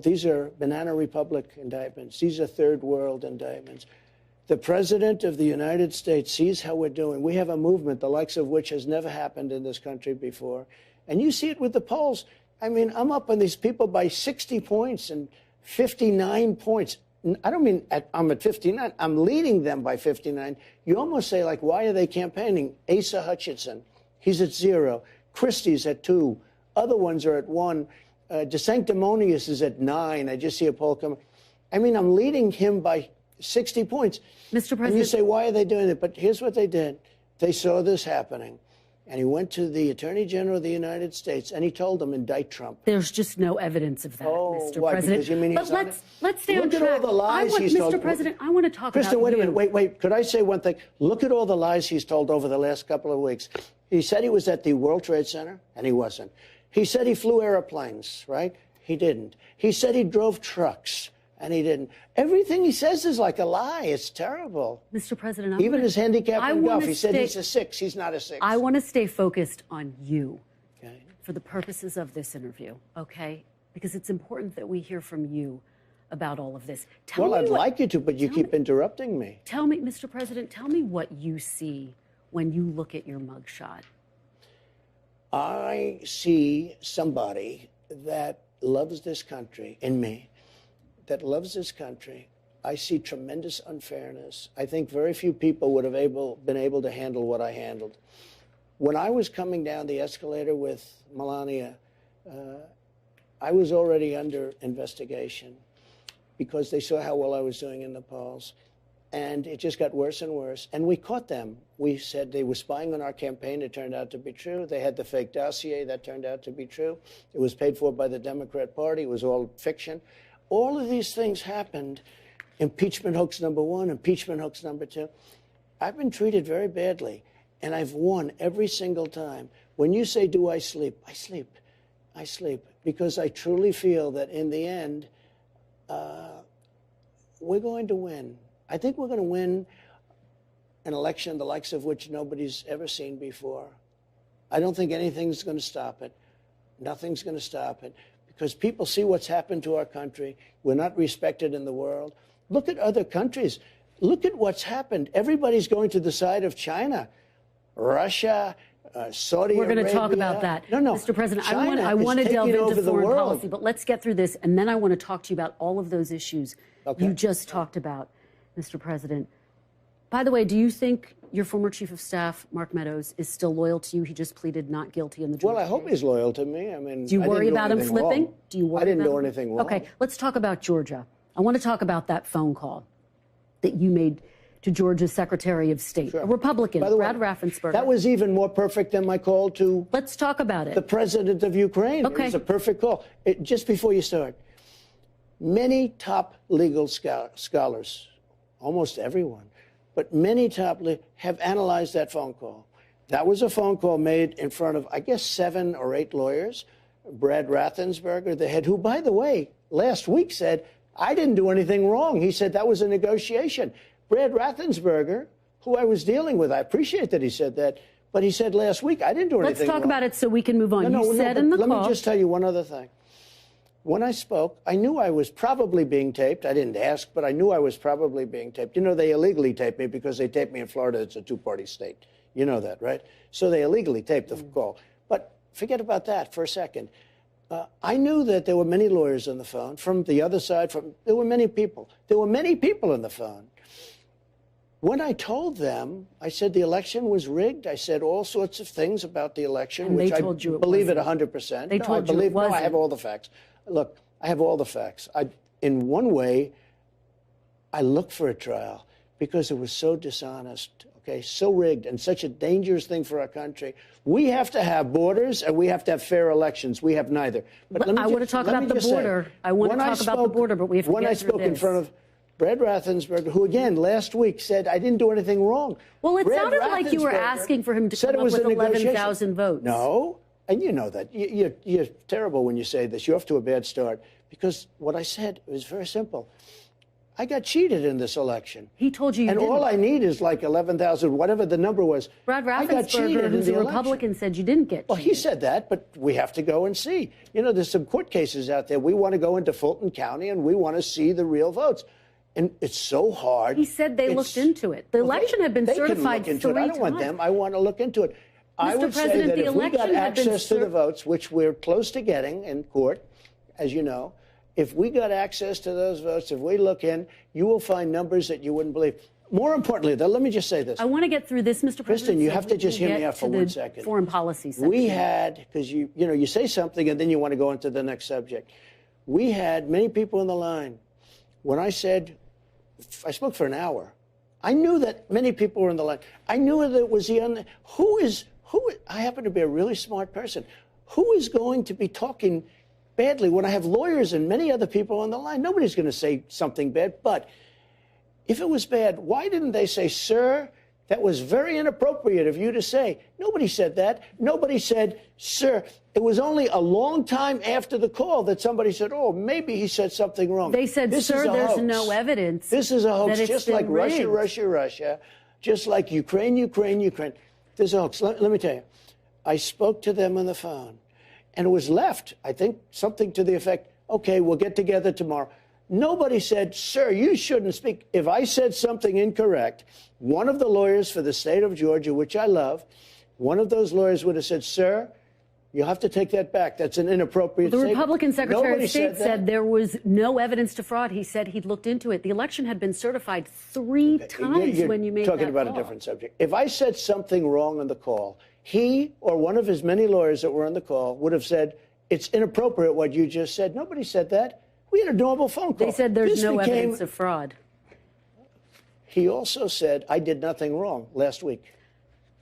these are Banana Republic indictments. These are third world indictments. The President of the United States sees how we're doing. We have a movement, the likes of which has never happened in this country before. And you see it with the polls. I mean, I'm up on these people by 60 points and 59 points. I don't mean I'm at 59. I'm leading them by 59. You almost say, like, why are they campaigning? Asa Hutchinson, he's at 0. Christie's at 2. Other ones are at 1. DeSanctimonious is at 9. I just see a poll coming. I mean, I'm leading him by 60 points. Mr. President. And you say, why are they doing it? But here's what they did. They saw this happening. And he went to the Attorney General of the United States, and he told them, indict Trump. There's just no evidence of that, Mr. Why? President. Because you mean but let's stay on track. Look at all the lies he's told. Mr. President, I want to talk Kristen, about wait a minute. Wait. Could I say one thing? Look at all the lies he's told over the last couple of weeks. He said he was at the World Trade Center, and he wasn't. He said he flew airplanes, right? He didn't. He said he drove trucks, and he didn't. Everything he says is like a lie. It's terrible. Mr. President, even his handicap in golf, he said he's a 6. He's not a 6. I want to stay focused on you okay, for the purposes of this interview, okay? Because it's important that we hear from you about all of this. Well, I'd like you to, but you keep interrupting me. Tell me, Mr. President, tell me what you see when you look at your mugshot. I see somebody that loves this country in me, that loves this country. I see tremendous unfairness. I think very few people would have been able to handle what I handled. When I was coming down the escalator with Melania, I was already under investigation because they saw how well I was doing in the polls. And it just got worse and worse. And we caught them. We said they were spying on our campaign. It turned out to be true. They had the fake dossier. That turned out to be true. It was paid for by the Democrat Party. It was all fiction. All of these things happened. Impeachment hoax number 1, impeachment hoax number 2. I've been treated very badly, and I've won every single time. When you say, do I sleep? I sleep. I sleep because I truly feel that in the end, we're going to win. I think we're going to win an election the likes of which nobody's ever seen before. I don't think anything's going to stop it. Nothing's going to stop it because people see what's happened to our country. We're not respected in the world. Look at other countries. Look at what's happened. Everybody's going to the side of China, Russia, Saudi Arabia. We're going to talk about that. No, Mr. President, China I want to delve into foreign world. policy, but let's get through this, and then I want to talk to you about all of those issues you just talked about, Mr. President. By the way, do you think your former chief of staff, Mark Meadows, is still loyal to you? He just pleaded not guilty in the Georgia Well, I hope case. he's loyal to me. I mean, do you worry about him flipping? Wrong. Do you worry I didn't about do him? anything wrong. Okay, let's talk about Georgia. I want to talk about that phone call that you made to Georgia's Secretary of State, a Republican, Brad Raffensperger. That was even more perfect than my call to... Let's talk about it. ...the president of Ukraine. Okay. It was a perfect call. Just before you start, many top legal scholars, almost everyone, but many have analyzed that phone call. That was a phone call made in front of, I guess, 7 or 8 lawyers. Brad Raffensperger, the head, who, by the way, last week said, I didn't do anything wrong. He said that was a negotiation. Brad Raffensperger, who I was dealing with, I appreciate that he said that, but he said last week, I didn't do anything wrong. Let's talk about it so we can move on. You said in the call... Let me just tell you one other thing. When I spoke, I knew I was probably being taped. I didn't ask, but I knew I was probably being taped. You know, they illegally taped me because they taped me in Florida. It's a 2-party state. You know that, right? So they illegally taped the call. But forget about that for a second. I knew that there were many lawyers on the phone from the other side. There were many people. There were many people on the phone. When I told them, I said the election was rigged. I said all sorts of things about the election, and which I believe it 100%. They told you it wasn't. No, I have all the facts. Look, I have all the facts. In one way, I looked for a trial because it was so dishonest, okay, so rigged, and such a dangerous thing for our country. We have to have borders and we have to have fair elections. We have neither. But I want to talk about the border. I want to talk about the border, but we have to get through this. When I spoke in front of Brad Raffensperger, who, again, last week said I didn't do anything wrong. Well, it sounded like you were asking for him to come up with 11,000 votes. No, and you know that. You're terrible when you say this. You're off to a bad start. Because what I said was very simple. I got cheated in this election. He told you didn't. All I need is like 11,000, whatever the number was. Brad Raffensperger, who's a Republican, said you didn't get cheated. Well, he said that, but we have to go and see. You know, there's some court cases out there. We want to go into Fulton County, and we want to see the real votes. And it's so hard. He said they looked into it. The election had been certified 3 times. I don't want them. I want to look into it. I would say that if we got access to the votes, which we're close to getting in court, as you know, if we got access to those votes, if we look in, you will find numbers that you wouldn't believe. More importantly, though, let me just say this. I want to get through this, Mr. President. Kristen, you have to just hear me out for 1 second. Foreign policy section. We had, because you say something and then you want to go into the next subject. We had many people in the line. When I said, I spoke for an hour. I knew that many people were in the line. I knew that it was I happen to be a really smart person. Who is going to be talking badly when I have lawyers and many other people on the line? Nobody's going to say something bad. But if it was bad, why didn't they say, sir, that was very inappropriate of you to say? Nobody said that. Nobody said, sir. It was only a long time after the call that somebody said, oh, maybe he said something wrong. They said, sir, there's no evidence. This is a hoax, just like Russia, just like Ukraine. There's a hoax. Let me tell you, I spoke to them on the phone, and it was left, I think, something to the effect, okay, we'll get together tomorrow. Nobody said, sir, you shouldn't speak. If I said something incorrect, one of the lawyers for the state of Georgia, which I love, one of those lawyers would have said, sir, you have to take that back. That's an inappropriate statement. The Republican Secretary of State said there was no evidence to fraud. He said he'd looked into it. The election had been certified 3 times when you made that call. You're talking about a different subject. If I said something wrong on the call, he or one of his many lawyers that were on the call would have said, it's inappropriate what you just said. Nobody said that. We had a normal phone call. They said there's no evidence of fraud. He also said, I did nothing wrong last week.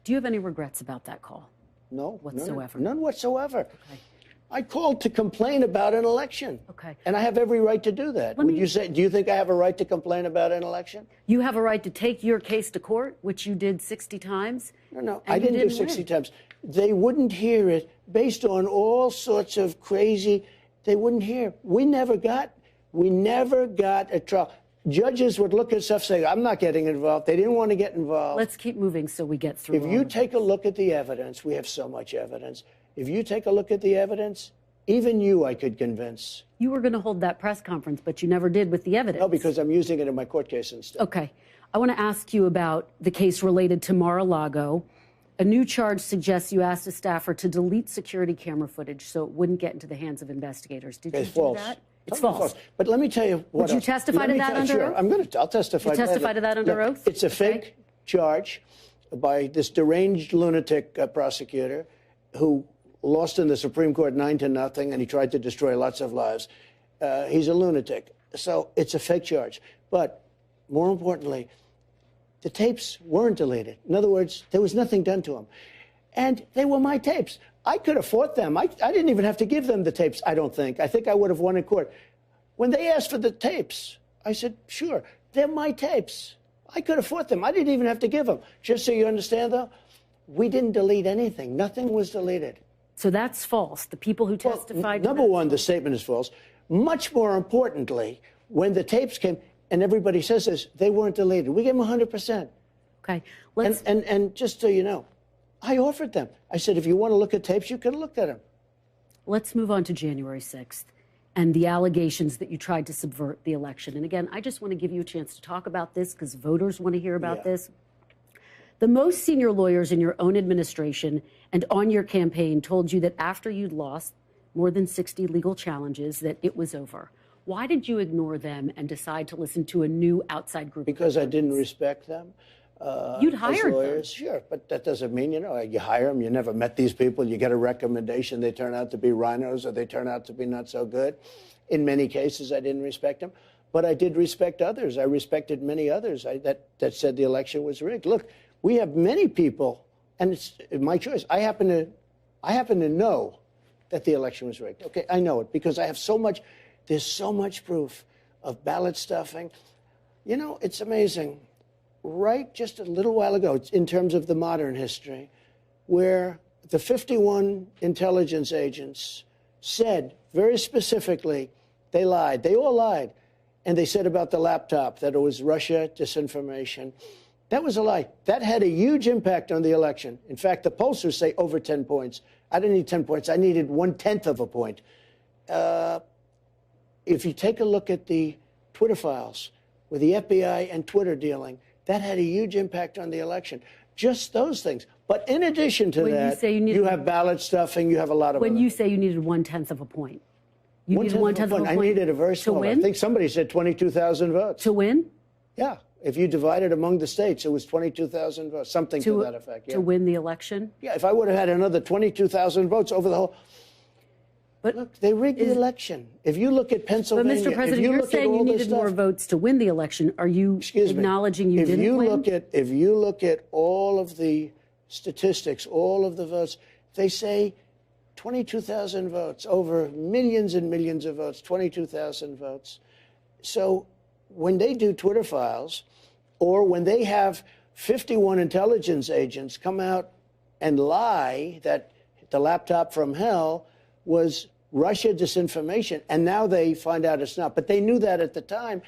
Do you have any regrets about that call? No. Whatsoever? None whatsoever. Okay. I called to complain about an election. Okay. And I have every right to do that. Do you think I have a right to complain about an election? You have a right to take your case to court, which you did 60 times. No, I didn't do 60 times. They wouldn't hear it based on all sorts of crazy, they wouldn't hear. We never got a trial. Judges would look at stuff and say, I'm not getting involved. They didn't want to get involved. Let's keep moving so we get through. If you take a look at the evidence, we have so much evidence. If you take a look at the evidence, even you I could convince. You were going to hold that press conference, but you never did with the evidence. No, because I'm using it in my court case instead. Okay. I want to ask you about the case related to Mar-a-Lago. A new charge suggests you asked a staffer to delete security camera footage so it wouldn't get into the hands of investigators. Did you do that? It's false. But let me tell you what. Would you testify to that under oath? I'll testify. You testify to that under oath? It's a fake charge by this deranged lunatic prosecutor who lost in the Supreme Court 9-0, and he tried to destroy lots of lives. He's a lunatic. So it's a fake charge. But more importantly, The tapes weren't deleted. In other words, there was nothing done to them. And they were my tapes. I could have fought them. I didn't even have to give them the tapes, I don't think. I think I would have won in court. When they asked for the tapes, I said, sure, they're my tapes. I could have fought them. I didn't even have to give them. Just so you understand, though, we didn't delete anything. Nothing was deleted. So that's false. The people who testified. Number one, the statement is false. Much more importantly, when the tapes came, and everybody says this, they weren't deleted. We gave them 100%. Okay. And just so you know, I offered them. I said, if you want to look at tapes, you can look at them. Let's move on to January 6th and the allegations that you tried to subvert the election. And again, I just want to give you a chance to talk about this because voters want to hear about this. The most senior lawyers in your own administration and on your campaign told you that after you'd lost more than 60 legal challenges, that it was over. Why did you ignore them and decide to listen to a new outside group? Because I didn't respect them. You'd hired lawyers, them. Sure, but that doesn't mean, you hire them, you never met these people, you get a recommendation, they turn out to be rhinos or they turn out to be not so good. In many cases, I didn't respect them, but I did respect others. I respected many others that said the election was rigged. Look, we have many people, and it's my choice. I happen to know that the election was rigged. Okay, I know it because I have there's so much proof of ballot stuffing. It's amazing. Right just a little while ago, in terms of the modern history, where the 51 intelligence agents said very specifically they lied. They all lied. And they said about the laptop that it was Russia disinformation. That was a lie. That had a huge impact on the election. In fact, the pollsters say over 10 points. I didn't need 10 points. I needed 1/10 of a point. If you take a look at the Twitter files with the FBI and Twitter dealing, that had a huge impact on the election. Just those things. But in addition to that, you have ballot stuffing, you have a lot of. When you say you needed 1/10 of a point, you needed 1/10 of a point. I needed a very small. I think somebody said 22,000 votes. To win? Yeah. If you divide it among the states, it was 22,000 votes, something to that effect. Yeah. To win the election? Yeah, if I would have had another 22,000 votes over the whole. But look, they rigged the election. If you look at Pennsylvania, but Mr. President, you're saying you needed more votes to win the election. Are you acknowledging you didn't win? If you look at all of the statistics, all of the votes, they say 22,000 votes, over millions and millions of votes, 22,000 votes. So when they do Twitter files, or when they have 51 intelligence agents come out and lie that the laptop from hell was Russia disinformation, and now they find out it's not. But they knew that at the time.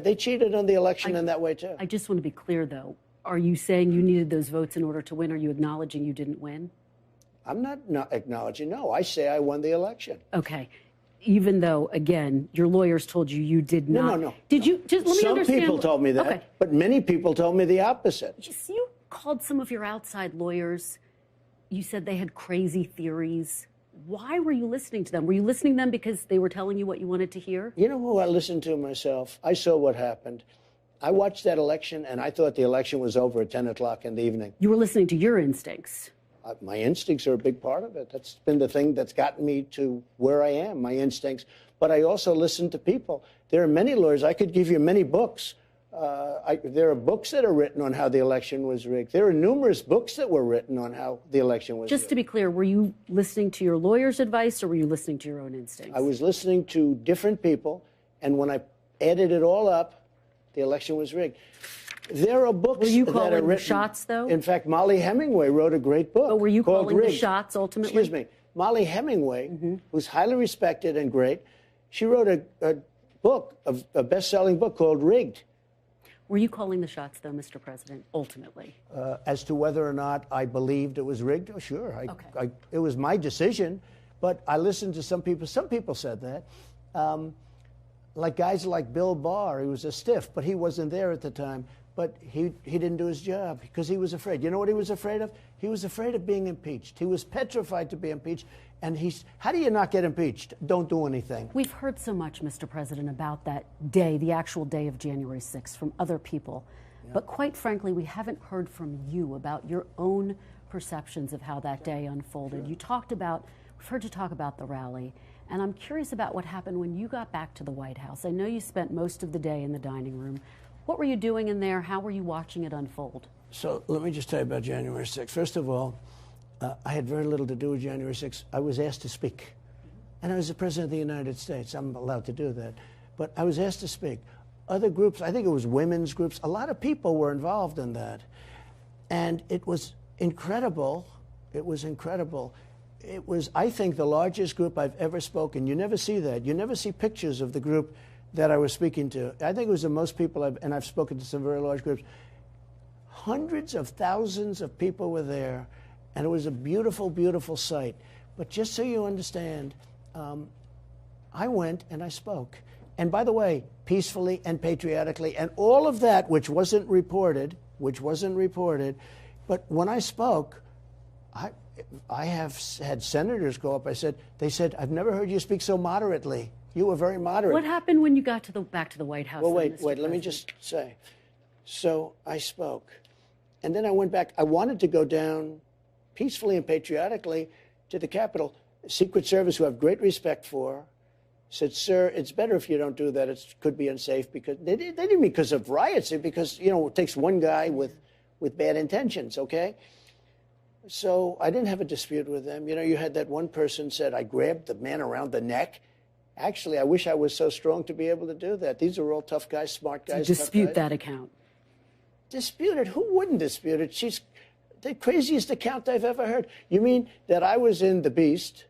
They cheated on the election in that way, too. I just want to be clear, though. Are you saying you needed those votes in order to win? Are you acknowledging you didn't win? I'm not acknowledging. No, I say I won the election. Okay. Even though, again, your lawyers told you you did not. No. Did you? Just let me understand. Some people told me that, but many people told me the opposite. You called some of your outside lawyers. You said they had crazy theories. Why were you listening to them? Were you listening to them because they were telling you what you wanted to hear? You know who I listened to myself? I saw what happened. I watched that election, and I thought the election was over at 10 o'clock in the evening. You were listening to your instincts. My instincts are a big part of it. That's been the thing that's gotten me to where I am, my instincts. But I also listen to people. There are many lawyers. I could give you many books. There are books that are written on how the election was rigged. There are numerous books that were written on how the election was rigged. Just to be clear, were you listening to your lawyer's advice or were you listening to your own instincts? I was listening to different people, and when I added it all up, the election was rigged. There are books that are written. Were you calling the shots, though? In fact, Molly Hemingway wrote a great book. But were you calling the shots ultimately? Excuse me. Molly Hemingway, who's highly respected and great, she wrote a book, a best-selling book called Rigged. Were you calling the shots, though, Mr. President, ultimately? As to whether or not I believed it was rigged, oh, sure. Okay. It was my decision, but I listened to some people. Some people said that. Like guys like Bill Barr, he was a stiff, but he wasn't there at the time. But he didn't do his job because he was afraid. You know what he was afraid of? He was afraid of being impeached. He was petrified to be impeached. And how do you not get impeached? Don't do anything. We've heard so much, Mr. President, about that day, the actual day of January 6th, from other people. Yeah. But quite frankly, we haven't heard from you about your own perceptions of how that day unfolded. Sure. We've heard you talk about the rally. And I'm curious about what happened when you got back to the White House. I know you spent most of the day in the dining room. What were you doing in there? How were you watching it unfold? So let me just tell you about January 6th. First of all, I had very little to do with January 6th. I was asked to speak. And I was the President of the United States. I'm allowed to do that. But I was asked to speak. Other groups, I think it was women's groups, a lot of people were involved in that. And it was incredible. It was incredible. It was, I think, the largest group I've ever spoken. You never see that. You never see pictures of the group that I was speaking to. I think it was the most people and I've spoken to some very large groups. Hundreds of thousands of people were there, and it was a beautiful, beautiful sight. But just so you understand, I went and I spoke. And by the way, peacefully and patriotically, and all of that which wasn't reported, but when I spoke, I have had senators go up. They said, I've never heard you speak so moderately. You were very moderate. What happened when you got back to the White House? Well, wait, let me just say. So I spoke. And then I went back. I wanted to go down peacefully and patriotically to the Capitol. Secret Service, who I have great respect for, said, sir, it's better if you don't do that. It could be unsafe. Because they didn't because of riots, because, it takes one guy with bad intentions, okay? So I didn't have a dispute with them. You had that one person said, I grabbed the man around the neck. Actually, I wish I was so strong to be able to do that. These are all tough guys, smart guys. To dispute that account. Dispute it? Who wouldn't dispute it? She's the craziest account I've ever heard. You mean that I was in the Beast,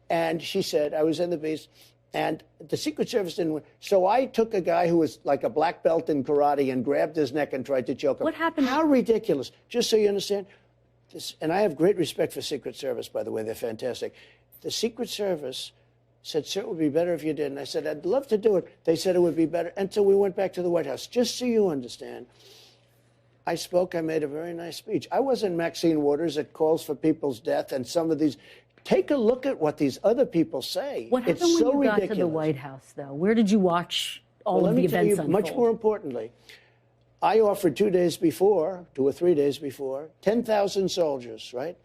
and she said I was in the Beast, and the Secret Service didn't win. So I took a guy who was like a black belt in karate and grabbed his neck and tried to choke him. What happened? How ridiculous. Just so you understand, and I have great respect for Secret Service, by the way. They're fantastic. The Secret Service said, sir, it would be better if you didn't. I said, I'd love to do it. They said it would be better until we went back to the White House. Just so you understand, I spoke. I made a very nice speech. I wasn't Maxine Waters that calls for people's death and some of these. Take a look at what these other people say. What happened it's so when you ridiculous. got to the White House, though? Where did you watch all of the events unfold? Much more importantly, I offered 2 days before, 2 or 3 days before, 10,000 soldiers, right?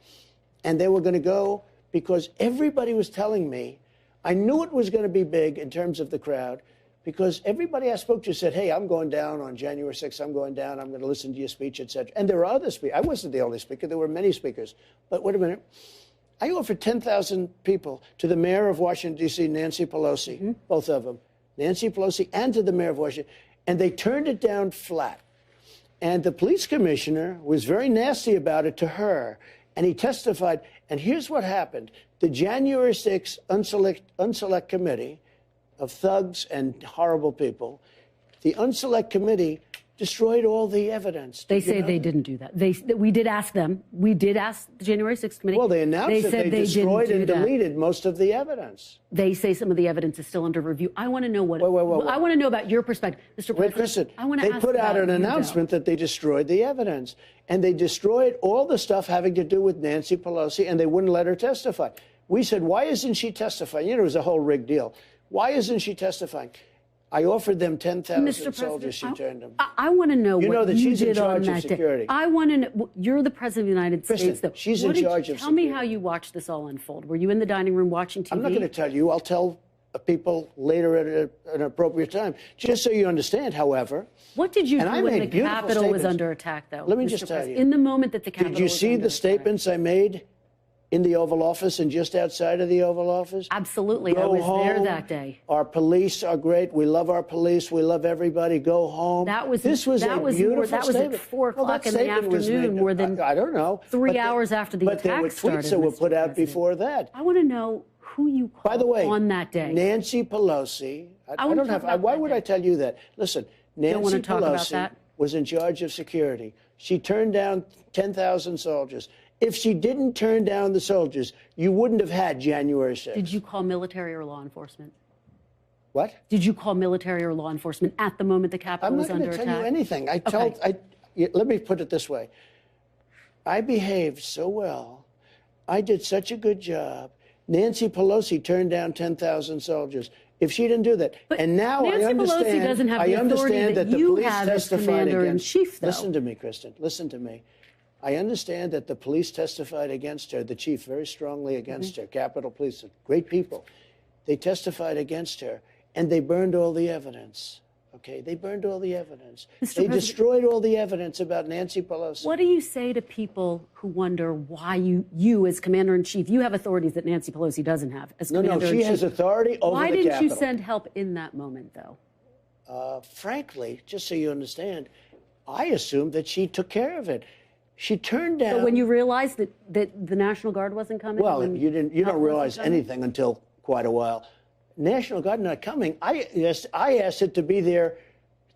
And they were going to go because everybody was telling me, I knew it was going to be big in terms of the crowd, because everybody I spoke to said, hey, I'm going down on January 6th. I'm going down. I'm going to listen to your speech, et cetera. And there were other speakers. I wasn't the only speaker. There were many speakers. But wait a minute. I offered 10,000 people to the mayor of Washington, D.C., Nancy Pelosi, both of them, Nancy Pelosi and to the mayor of Washington, and they turned it down flat. And the police commissioner was very nasty about it to her, and he testified. And here's what happened. The January 6th unselect committee of thugs and horrible people, the unselect committee destroyed all the evidence. They say they didn't do that. We did ask them. We did ask the January 6th committee. Well, they announced that they destroyed and deleted most of the evidence. They say some of the evidence is still under review. I want to know what. I want to know about your perspective, Mr. President. Wait, Kristen, I want to they put out an announcement that they destroyed the evidence, and they destroyed all the stuff having to do with Nancy Pelosi, and they wouldn't let her testify. We said, why isn't she testifying? It was a whole rigged deal. Why isn't she testifying? I offered them 10,000 soldiers. She turned them. I want to know what that you she's did in charge on of that security. day. I want to know. You're the President of the United States, though. She's in charge of security. Tell me how you watched this all unfold. Were you in the dining room watching TV? I'm not going to tell you. I'll tell people later at an appropriate time. Just so you understand, however. What did you do when the Capitol was under attack, though? Let me just tell you. In the moment that the Capitol was under attack. Did you see the statements I made in the Oval Office and just outside of the Oval Office? Absolutely. I was there that day. Our police are great. We love our police. We love everybody. Go home. This was at 4 o'clock in the afternoon, more than I don't know. 3 hours after the attack started. But there were tweets that were put out before that. I want to know who you called By the way, on that day. Nancy Pelosi. I don't have. Why would I tell you that? Listen, Nancy Pelosi was in charge of security. She turned down 10,000 soldiers. If she didn't turn down the soldiers, you wouldn't have had January 6th. Did you call military or law enforcement? What? Did you call military or law enforcement at the moment the Capitol was under attack? I'm not going to tell you anything. Let me put it this way. I behaved so well. I did such a good job. Nancy Pelosi turned down 10,000 soldiers. If she didn't do that, and now Nancy I understand. Pelosi doesn't have the authority that the you police have as testified commander-in-chief, though. Listen to me, Kristen. Listen to me. I understand that the police testified against her, the chief very strongly against her, Capitol Police, great people. They testified against her, and they burned all the evidence. Okay, they burned all the evidence. Mr. They President, destroyed all the evidence about Nancy Pelosi. what do you say to people who wonder why you as commander-in-chief, you have authorities that Nancy Pelosi doesn't have as commander-in-chief? No, she has authority over the Capitol. Why didn't you send help in that moment, though? Frankly, just so you understand, I assumed that she took care of it. She turned down. So when you realized that the National Guard wasn't coming? Well, you don't realize anything until quite a while. National Guard not coming. I asked it to be there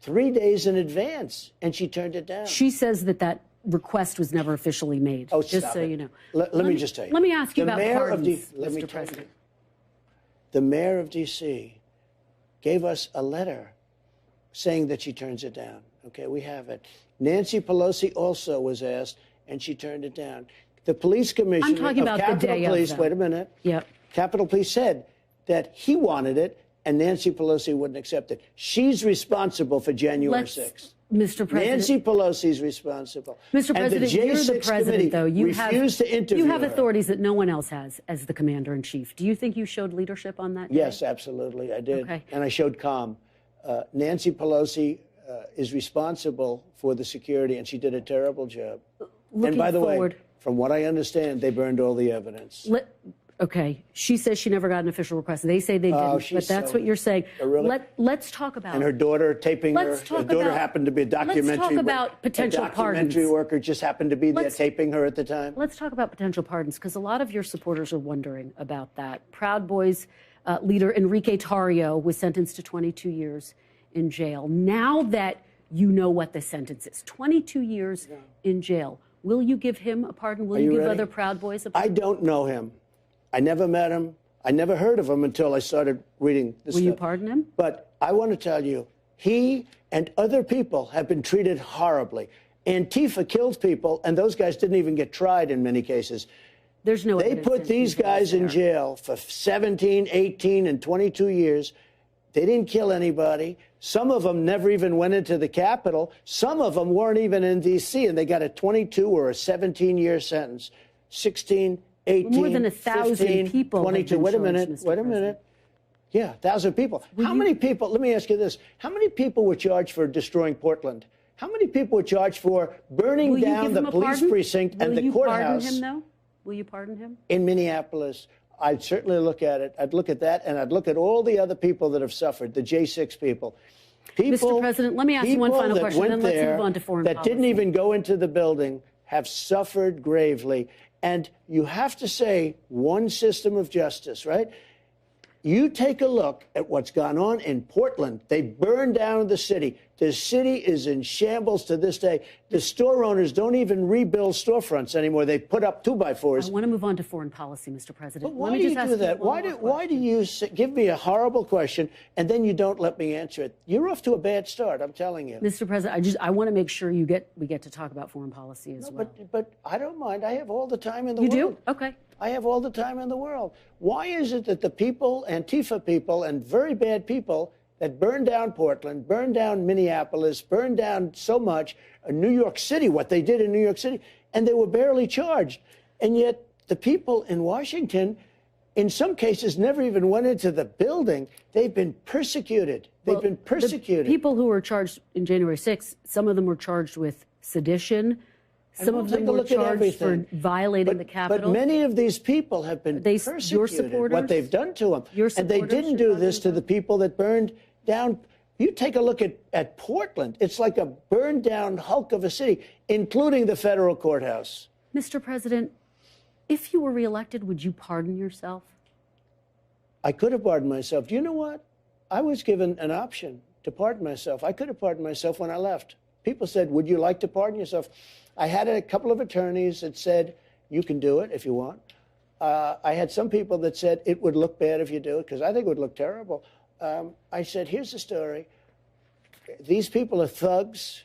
3 days in advance, and she turned it down. She says that request was never officially made. Oh, just stop so it. you know. Let me just tell you. Let me ask you about pardons, Mr. President. The mayor of D.C. gave us a letter saying that she turns it down. Okay, we have it. Nancy Pelosi also was asked, and she turned it down. The police commissioner I'm talking about Capitol the day Police, of, wait a minute. Yep. Capitol Police said that he wanted it, and Nancy Pelosi wouldn't accept it. She's responsible for January 6th. Mr. President. Nancy Pelosi's responsible. Mr. President, and the you're the J6 president, though. You refused to interview You have her. authorities that no one else has as the commander-in-chief. Do you think you showed leadership on that day? Yes, absolutely, I did. Okay. And I showed calm. Nancy Pelosi is responsible for the security, and she did a terrible job. Looking and by the forward, way, from what I understand, they burned all the evidence. Okay. She says she never got an official request. They say they didn't, but that's what you're saying. Really? Let's talk about. And her daughter taping her. Let's talk Her daughter about- happened to be a documentary. Let's talk about potential a documentary pardons. worker just happened to be there taping her at the time. Let's talk about potential pardons, because a lot of your supporters are wondering about that. Proud Boys leader Enrique Tarrio was sentenced to 22 years in jail. Now that you know what the sentence is, 22 years in jail, will you give him a pardon? Will you give ready? other Proud Boys a pardon? I don't know him. I never met him. I never heard of him until I started reading this Will stuff. you pardon him? But I want to tell you, he and other people have been treated horribly. Antifa killed people, and those guys didn't even get tried in many cases. There's no They evidence put these guys in jail for 17, 18, and 22 years. They didn't kill anybody. Some of them never even went into the Capitol. Some of them weren't even in D.C., and they got a 22 or a 17-year sentence. 16, 18, More than 1,000 15, people. 22. Wait a minute. Yeah, 1,000 people. How many people, let me ask you this. How many people were charged for destroying Portland? How many people were charged for burning down the police precinct and the courthouse? Will you pardon him, though? Will you pardon him? In Minneapolis. I'd certainly look at it. I'd look at that, and I'd look at all the other people that have suffered, the J6 people. Mr. President, let me ask you one final question, then let's move on to foreign policy. That didn't even go into the building have suffered gravely. And you have to say one system of justice, right? You take a look at what's gone on in Portland. They burned down the city. The city is in shambles to this day. The store owners don't even rebuild storefronts anymore. They put up 2x4s. I want to move on to foreign policy, Mr. President. But why do you do that? Why do you give me a horrible question and then you don't let me answer it? You're off to a bad start, I'm telling you. Mr. President, I want to make sure we get to talk about foreign policy as well. But I don't mind. I have all the time in the world. You do? Okay. I have all the time in the world. Why is it that the people, Antifa people, and very bad people that burned down Portland, burned down Minneapolis, burned down so much, New York City, what they did in New York City, and they were barely charged. And yet the people in Washington, in some cases, never even went into the building. They've been persecuted. They've been persecuted. The people who were charged in January 6th, some of them were charged with sedition. Some of them were charged for violating the Capitol. But many of these people have been persecuted. Your supporters? What they've done to them. And they didn't do this to the people that burned down. You take a look at Portland. It's like a burned down hulk of a city, including the federal courthouse. Mr. President, if you were reelected, would you pardon yourself? I could have pardoned myself. Do you know what? I was given an option to pardon myself. I could have pardoned myself when I left. People said, would you like to pardon yourself? I had a couple of attorneys that said, you can do it if you want. I had some people that said it would look bad if you do it, because I think it would look terrible. I said, here's the story. These people are thugs,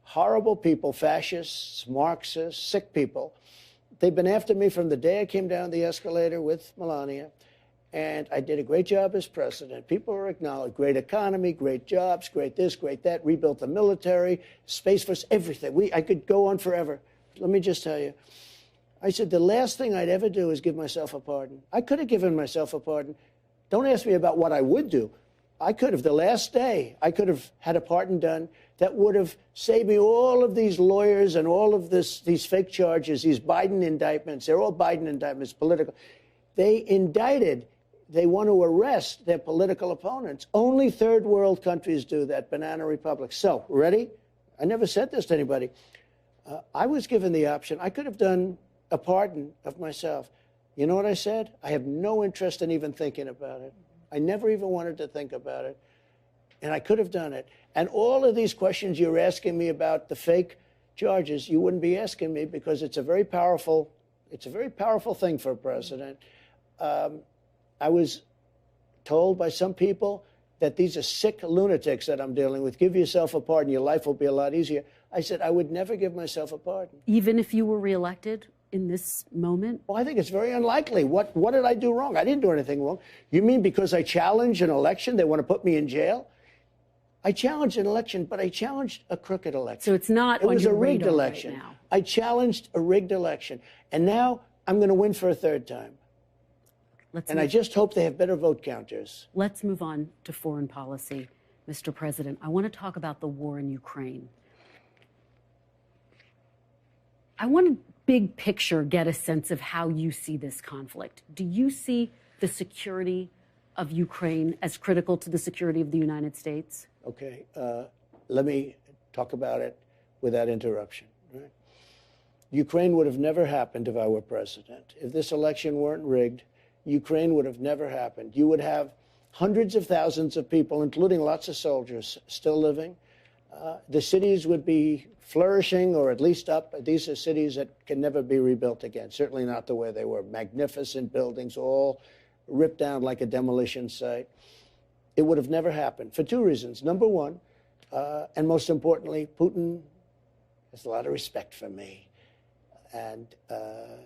horrible people, fascists, Marxists, sick people. They've been after me from the day I came down the escalator with Melania, and I did a great job as president. People were acknowledged. Great economy, great jobs, great this, great that. Rebuilt the military, Space Force, everything. I could go on forever. Let me just tell you. I said, the last thing I'd ever do is give myself a pardon. I could have given myself a pardon. Don't ask me about what I would do. the last day, I could have had a pardon done that would have saved me all of these lawyers and all of these fake charges, these Biden indictments. They're all Biden indictments, political. They indicted. They want to arrest their political opponents. Only third world countries do that, banana republics. So, ready? I never said this to anybody. I was given the option. I could have done a pardon of myself. You know what I said? I have no interest in even thinking about it. I never even wanted to think about it. And I could have done it. And all of these questions you're asking me about the fake charges, you wouldn't be asking me because it's a very powerful thing for a president. I was told by some people that these are sick lunatics that I'm dealing with. Give yourself a pardon. Your life will be a lot easier. I said, I would never give myself a pardon. Even if you were reelected in this moment? Well, I think it's very unlikely. What did I do wrong? I didn't do anything wrong. You mean because I challenged an election, they want to put me in jail? I challenged an election, but I challenged a crooked election. So it's not on your radar. It was a rigged election. Right now. I challenged a rigged election. And now I'm going to win for a third time. I just hope they have better vote counters. Let's move on to foreign policy, Mr. President. I want to talk about the war in Ukraine. I want to big picture get a sense of how you see this conflict. Do you see the security of Ukraine as critical to the security of the United States? Okay, let me talk about it without interruption. Right? Ukraine would have never happened if I were president. If this election weren't rigged, Ukraine would have never happened. You would have hundreds of thousands of people, including lots of soldiers, still living. The cities would be flourishing or at least up. These are cities that can never be rebuilt again, certainly not the way they were. Magnificent buildings, all ripped down like a demolition site. It would have never happened for two reasons. Number one, and most importantly, Putin has a lot of respect for me. And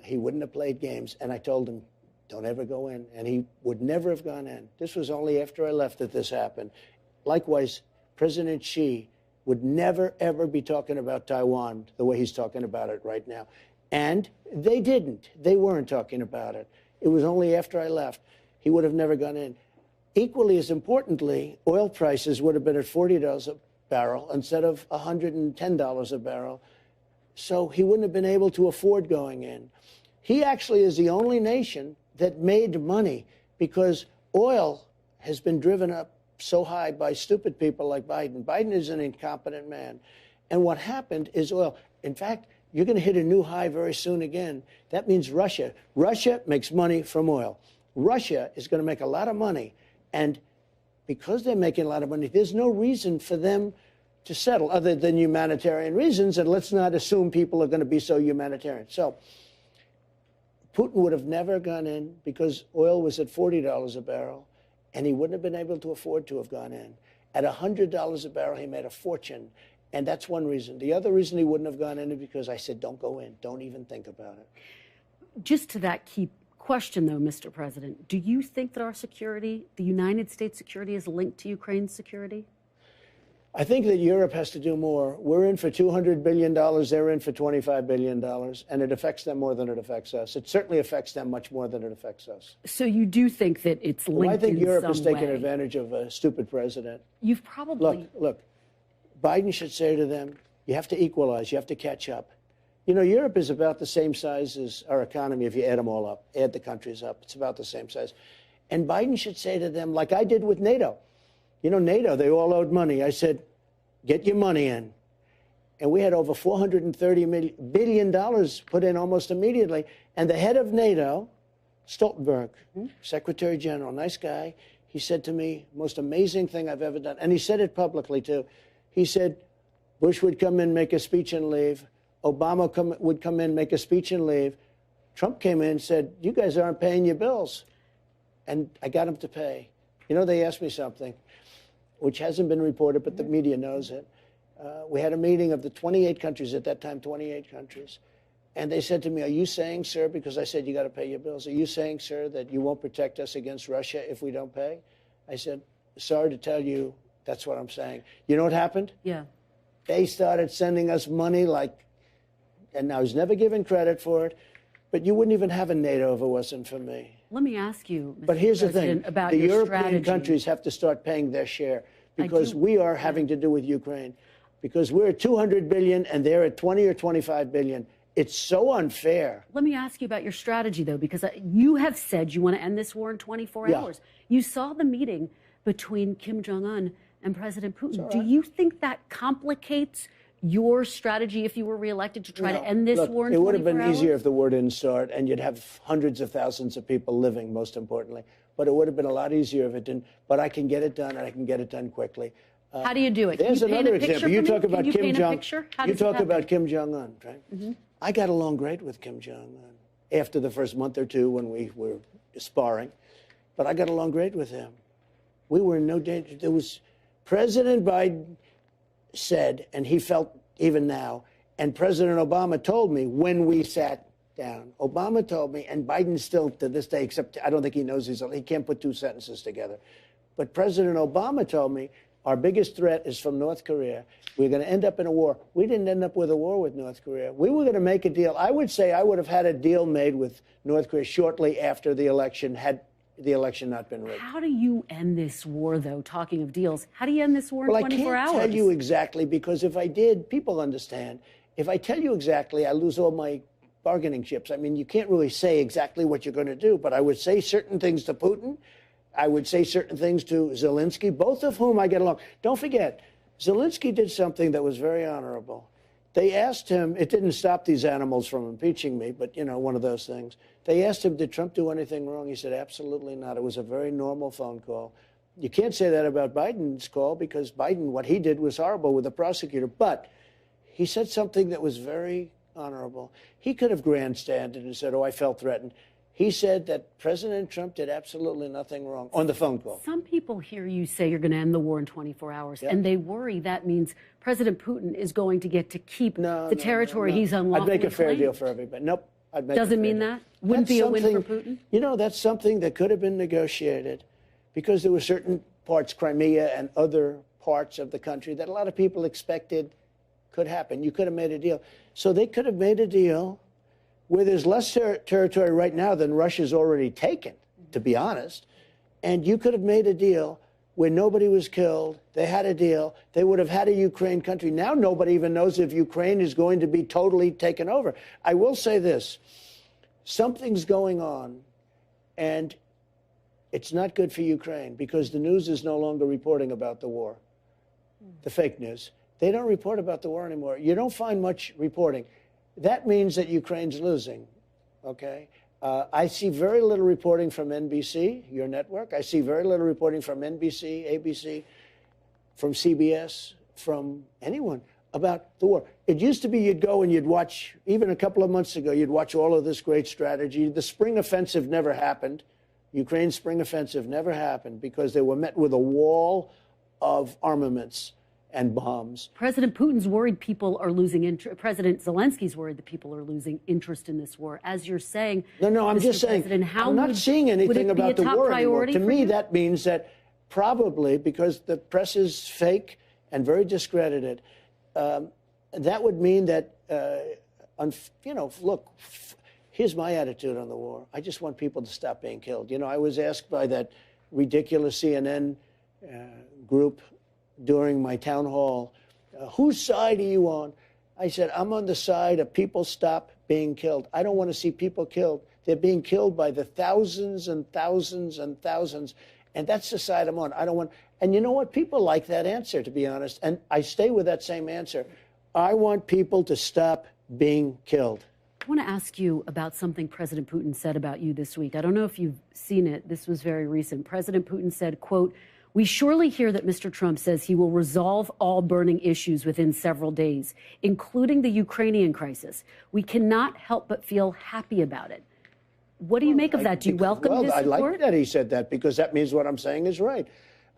he wouldn't have played games. And I told him, don't ever go in. And he would never have gone in. This was only after I left that this happened. Likewise, President Xi would never, ever be talking about Taiwan the way he's talking about it right now. And they didn't. They weren't talking about it. It was only after I left. He would have never gone in. Equally as importantly, oil prices would have been at $40 a barrel instead of $110 a barrel. So he wouldn't have been able to afford going in. He actually is the only nation that made money because oil has been driven up so high by stupid people like Biden. Biden is an incompetent man. And what happened is oil. In fact, you're going to hit a new high very soon again. That means Russia. Russia makes money from oil. Russia is going to make a lot of money. And because they're making a lot of money, there's no reason for them to settle other than humanitarian reasons. And let's not assume people are going to be so humanitarian. So Putin would have never gone in because oil was at $40 a barrel, and he wouldn't have been able to afford to have gone in. At $100 a barrel, he made a fortune. And that's one reason. The other reason he wouldn't have gone in is because I said, don't go in. Don't even think about it. Just to that key question, though, Mr. President, do you think that our security, the United States security, is linked to Ukraine's security? I think that Europe has to do more. We're in for $200 billion. They're in for $25 billion. And it affects them more than it affects us. It certainly affects them much more than it affects us. So you do think that it's linked in some way? I think Europe has taken advantage of a stupid president. You've probably... Look, Biden should say to them, you have to equalize. You have to catch up. You know, Europe is about the same size as our economy if you add them all up, add the countries up. It's about the same size. And Biden should say to them, like I did with NATO. You know, NATO, they all owed money. I said, get your money in. And we had over $430 billion put in almost immediately. And the head of NATO, Stoltenberg, Secretary General, nice guy, he said to me, most amazing thing I've ever done. And he said it publicly, too. He said, Bush would come in, make a speech and leave. Obama would come in, make a speech and leave. Trump came in and said, you guys aren't paying your bills. And I got him to pay. You know, they asked me something, which hasn't been reported, but the media knows it. We had a meeting of the 28 countries at that time, 28 countries. And they said to me, are you saying, sir, because I said you got to pay your bills, are you saying, sir, that you won't protect us against Russia if we don't pay? I said, sorry to tell you, that's what I'm saying. You know what happened? Yeah. They started sending us money like, and I was never given credit for it, But you wouldn't even have a NATO if it wasn't for me. Let me ask you, Mr. But here's President, the thing. about the your European strategy. countries have to start paying their share because we are having to do with Ukraine. Because we're at 200 billion and they're at 20 or 25 billion. It's so unfair. Let me ask you about your strategy, though, because you have said you want to end this war in 24 hours. You saw the meeting between Kim Jong-un and President Putin. Right. Do you think that complicates your strategy if you were reelected to try to end this war in 24 hours? It would have been easier if the war didn't start and you'd have hundreds of thousands of people living, most importantly. But it would have been a lot easier if it didn't. But I can get it done, and I can get it done quickly. How do you do it? There's another example. You talk about Kim Jong. You talk about Kim Jong-un, right? Mm-hmm. I got along great with Kim Jong-un after the first month or two when we were sparring, but I got along great with him. We were in no danger. There was President Biden said, and he felt even now, and President Obama told me when we sat down. Obama told me, and Biden still to this day, except I don't think he knows he can't put two sentences together. But President Obama told me our biggest threat is from North Korea. We're going to end up in a war. We didn't end up with a war with North Korea. We were going to make a deal. I would say I would have had a deal made with North Korea shortly after the election, had the election not been rigged. How do you end this war, though, talking of deals? How do you end this war in 24 hours? I can't tell you exactly, because if I did, people understand. If I tell you exactly, I lose all my bargaining chips. I mean, you can't really say exactly what you're going to do, but I would say certain things to Putin. I would say certain things to Zelensky, both of whom I get along. Don't forget, Zelensky did something that was very honorable. They asked him, it didn't stop these animals from impeaching me, but, you know, one of those things. They asked him, did Trump do anything wrong? He said, absolutely not. It was a very normal phone call. You can't say that about Biden's call, because Biden, what he did was horrible with the prosecutor. But he said something that was very honorable. He could have grandstanded and said, oh, I felt threatened. He said that President Trump did absolutely nothing wrong on the phone call. Some people hear you say you're going to end the war in 24 hours, and they worry that means President Putin is going to get to keep the territory he's unlawfully I'd make a fair claimed. deal for everybody. Nope. I'd make Doesn't mean that? Wouldn't be a win for Putin? You know, that's something that could have been negotiated, because there were certain parts, Crimea and other parts of the country, that a lot of people expected could happen. You could have made a deal. So they could have made a deal where there's less territory right now than Russia's already taken, to be honest. And you could have made a deal where nobody was killed. They had a deal. They would have had a Ukraine country. Now nobody even knows if Ukraine is going to be totally taken over. I will say this. Something's going on, and it's not good for Ukraine, because the news is no longer reporting about the war, the fake news. They don't report about the war anymore. You don't find much reporting. That means that Ukraine's losing, okay? I see very little reporting from NBC, your network. I see very little reporting from NBC, ABC, from CBS, from anyone about the war. It used to be you'd go and you'd watch, even a couple of months ago, you'd watch all of this great strategy. The spring offensive never happened. Ukraine's spring offensive never happened because they were met with a wall of armaments and bombs. President Putin's worried people are losing interest. President Zelensky's worried that people are losing interest in this war. As you're saying, no, I'm Mr. just saying, I'm not seeing anything about the war anymore. To me, that means that probably, because the press is fake and very discredited, that would mean that, you know, look, here's my attitude on the war. I just want people to stop being killed. You know, I was asked by that ridiculous CNN group during my town hall, whose side are you on? I said, I'm on the side of people stop being killed. I don't want to see people killed. They're being killed by the thousands and thousands and thousands. And that's the side I'm on. I don't want, and you know what? People like that answer, to be honest. And I stay with that same answer. I want people to stop being killed. I want to ask you about something President Putin said about you this week. I don't know if you've seen it. This was very recent. President Putin said, quote, "We surely hear that Mr. Trump says he will resolve all burning issues within several days, including the Ukrainian crisis. We cannot help but feel happy about it." What do you make of that? Do you welcome his support? I like that he said that, because that means what I'm saying is right.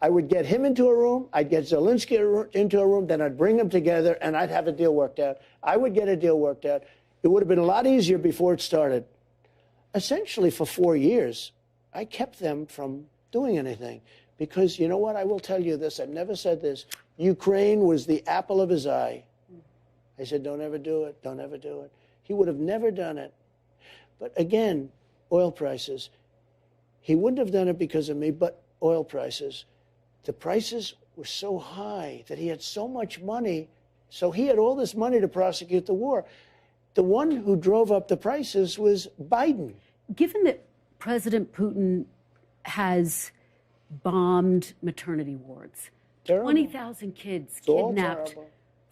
I would get him into a room, I'd get Zelensky into a room, then I'd bring them together and I'd have a deal worked out. I would get a deal worked out. It would have been a lot easier before it started. Essentially, for 4 years, I kept them from doing anything. Because, you know what, I will tell you this, I've never said this, Ukraine was the apple of his eye. I said, don't ever do it, don't ever do it. He would have never done it. But again, oil prices. He wouldn't have done it because of me, but oil prices. The prices were so high that he had so much money. So he had all this money to prosecute the war. The one who drove up the prices was Biden. Given that President Putin has bombed maternity wards, 20,000 kids kidnapped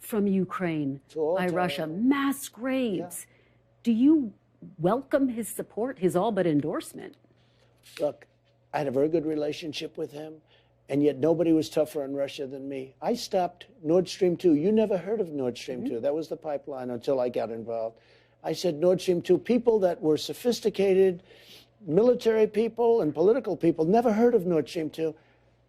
from Ukraine by Russia, mass graves. Yeah. Do you welcome his support, his all but endorsement? Look, I had a very good relationship with him, and yet nobody was tougher on Russia than me. I stopped Nord Stream 2. You never heard of Nord Stream 2. That was the pipeline until I got involved. I said Nord Stream 2, people that were sophisticated, military people and political people, never heard of Nord Stream 2.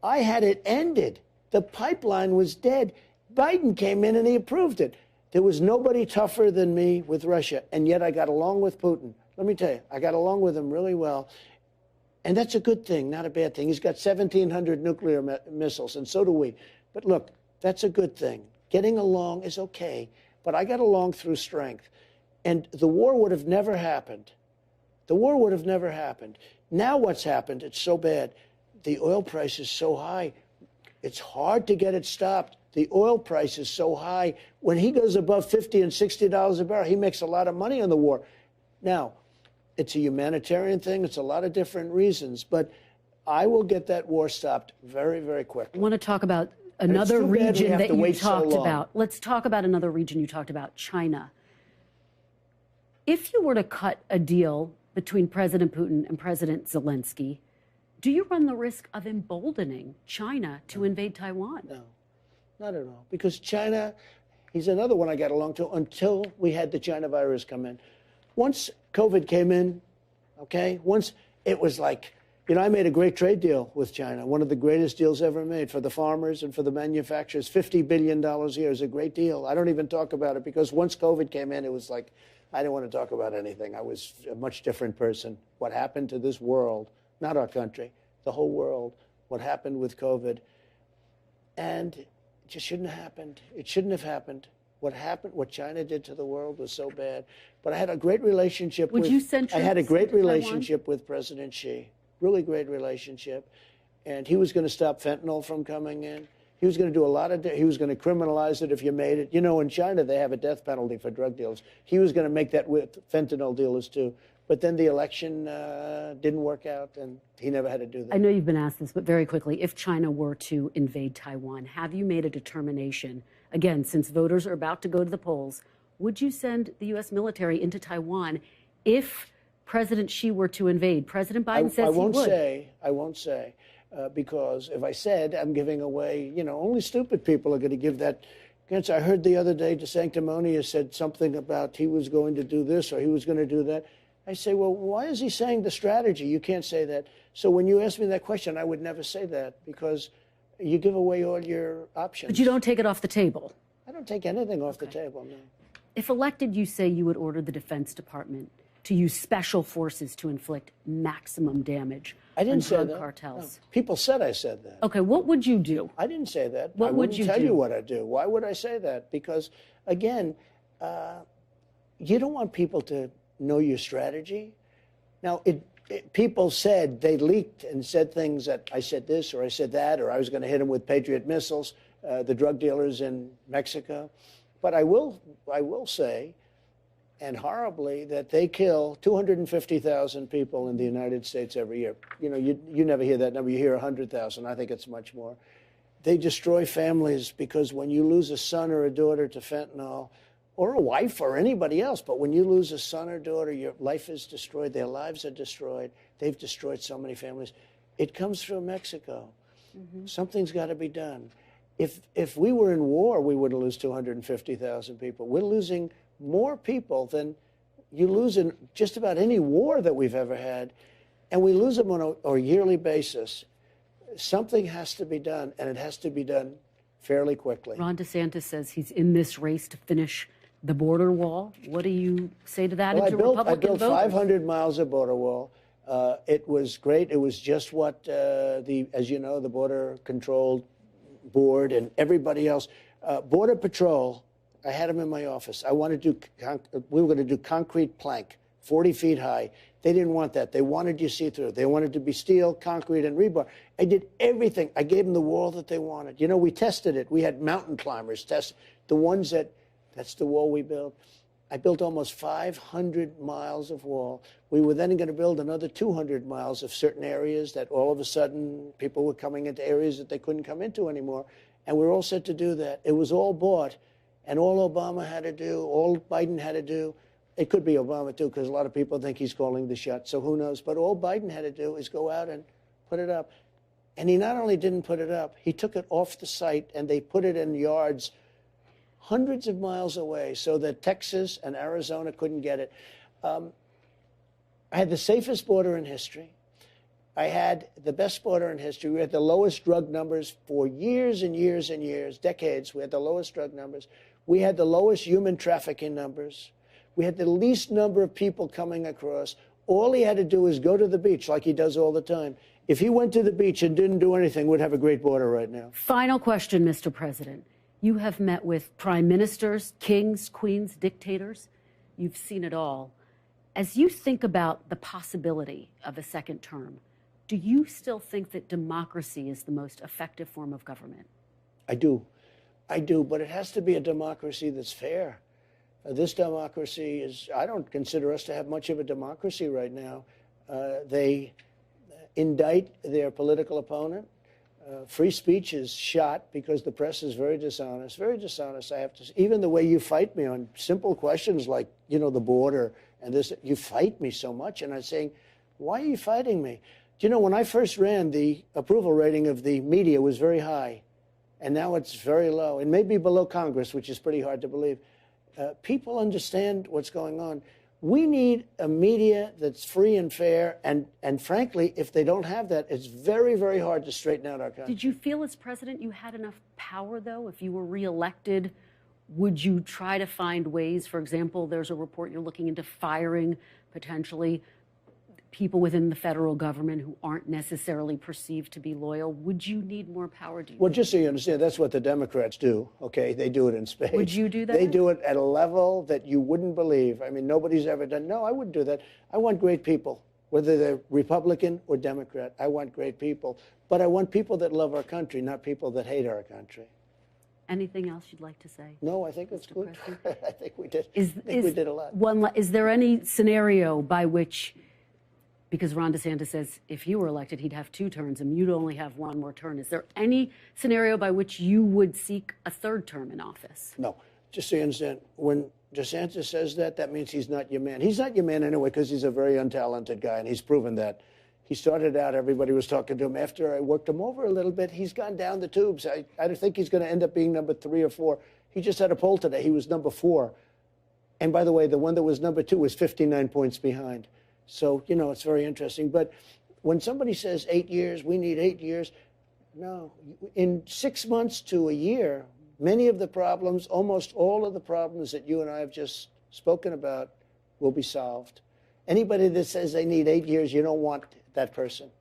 I had it ended. The pipeline was dead. Biden came in and he approved it. There was nobody tougher than me with Russia, and yet I got along with Putin. Let me tell you, I got along with him really well. And that's a good thing, not a bad thing. He's got 1,700 nuclear missiles, and so do we. But look, that's a good thing. Getting along is okay, but I got along through strength. And the war would have never happened. The war would have never happened. Now what's happened, it's so bad. The oil price is so high. It's hard to get it stopped. The oil price is so high. When he goes above $50 and $60 a barrel, he makes a lot of money on the war. Now, it's a humanitarian thing. It's a lot of different reasons. But I will get that war stopped very, very quickly. I want to talk about another region that you talked about. Let's talk about another region you talked about, China. If you were to cut a deal between President Putin and President Zelensky, do you run the risk of emboldening China to invade Taiwan? No, not at all. Because China, he's another one I got along to until we had the China virus come in. Once COVID came in, okay, once it was like, you know, I made a great trade deal with China, one of the greatest deals ever made for the farmers and for the manufacturers. $50 billion a year is a great deal. I don't even talk about it because once COVID came in, it was like, I didn't want to talk about anything. I was a much different person. What happened to this world, not our country, the whole world, what happened with COVID. And it just shouldn't have happened. It shouldn't have happened. What happened, what China did to the world was so bad. But I had a great relationship with President Xi, really great relationship. And he was going to stop fentanyl from coming in. He was going to do a lot of, he was going to criminalize it if you made it. You know, in China, they have a death penalty for drug dealers. He was going to make that with fentanyl dealers, too. But then the election didn't work out, and he never had to do that. I know you've been asked this, but very quickly, if China were to invade Taiwan, have you made a determination, again, since voters are about to go to the polls, would you send the U.S. military into Taiwan if President Xi were to invade? President Biden says he would. I won't say, because if I said, I'm giving away, you know, only stupid people are going to give that answer. I heard the other day DeSanctimonious said something about he was going to do this or he was going to do that. I say, well, why is he saying the strategy? You can't say that. So when you ask me that question, I would never say that because you give away all your options. But you don't take it off the table. I don't take anything off the table, no. If elected, you say you would order the Defense Department to use special forces to inflict maximum damage on drug cartels. No. People said I said that. Okay, what would you do? I didn't say that. What would you do? I wouldn't tell you what I'd do. Why would I say that? Because, again, you don't want people to know your strategy. Now, people said, they leaked and said things that I said this or I said that, or I was going to hit them with Patriot missiles, the drug dealers in Mexico. But I will say, and horribly, that they kill 250,000 people in the United States every year. You know, you never hear that number. You hear 100,000. I think it's much more. They destroy families because when you lose a son or a daughter to fentanyl, or a wife or anybody else, but when you lose a son or daughter, your life is destroyed, their lives are destroyed. They've destroyed so many families. It comes through Mexico. Mm-hmm. Something's got to be done. If we were in war, we wouldn't lose 250,000 people. We're losing more people than you lose in just about any war that we've ever had, and we lose them on a yearly basis. Something has to be done, and it has to be done fairly quickly. Ron DeSantis says he's in this race to finish the border wall. What do you say to that? Well, I built 500 miles of border wall. It was great. It was just what as you know, the Border Control Board and everybody else, Border Patrol. I had them in my office. We were going to do concrete plank 40 feet high. They didn't want that. They wanted you see-through. They wanted to be steel, concrete, and rebar. I did everything. I gave them the wall that they wanted. You know, we tested it. We had mountain climbers test the ones that's the wall we built. I built almost 500 miles of wall. We were then going to build another 200 miles of certain areas that all of a sudden people were coming into areas that they couldn't come into anymore. And we're all set to do that. It was all bought. And all Obama had to do, all Biden had to do, it could be Obama too, because a lot of people think he's calling the shots, so who knows. But all Biden had to do is go out and put it up. And he not only didn't put it up, he took it off the site and they put it in yards hundreds of miles away so that Texas and Arizona couldn't get it. I had the safest border in history. I had the best border in history. We had the lowest drug numbers for years and years and years, decades. We had the lowest drug numbers. We had the lowest human trafficking numbers. We had the least number of people coming across. All he had to do is go to the beach like he does all the time. If he went to the beach and didn't do anything, we'd have a great border right now. Final question, Mr. President. You have met with prime ministers, kings, queens, dictators. You've seen it all. As you think about the possibility of a second term, do you still think that democracy is the most effective form of government? I do, but it has to be a democracy that's fair. This democracy is, I don't consider us to have much of a democracy right now. They indict their political opponent. Free speech is shot because the press is very dishonest. Very dishonest, I have to say. Even the way you fight me on simple questions like, you know, the border and this, you fight me so much. And I'm saying, why are you fighting me? Do you know, when I first ran, the approval rating of the media was very high. And now it's very low. It may be below Congress, which is pretty hard to believe. People understand what's going on. We need a media that's free and fair, and frankly, if they don't have that, it's very, very hard to straighten out our country. Did you feel as president you had enough power, though? If you were reelected, would you try to find ways? For example, there's a report you're looking into firing potentially people within the federal government who aren't necessarily perceived to be loyal. Would you need more power? Do you Well, think? just so you understand, that's what the Democrats do, okay? They do it in spades. Would you do that? They do it at a level that you wouldn't believe. I mean, nobody's ever done. No, I wouldn't do that. I want great people, whether they're Republican or Democrat. I want great people. But I want people that love our country, not people that hate our country. Anything else you'd like to say? No, I think it's good. I think we did. We did a lot. Is there any scenario by which, because Ron DeSantis says if he were elected, he'd have 2 terms and you'd only have 1 more term. Is there any scenario by which you would seek a 3rd term in office? No. Just so you understand, when DeSantis says that, that means he's not your man. He's not your man anyway because he's a very untalented guy, and he's proven that. He started out, everybody was talking to him. After I worked him over a little bit, he's gone down the tubes. I think he's going to end up being number 3 or 4. He just had a poll today. He was number 4. And by the way, the one that was number 2 was 59 points behind. So, you know, it's very interesting. But when somebody says 8 years, we need 8 years, no. In 6 months to a year, many of the problems, almost all of the problems that you and I have just spoken about will be solved. Anybody that says they need 8 years, you don't want that person.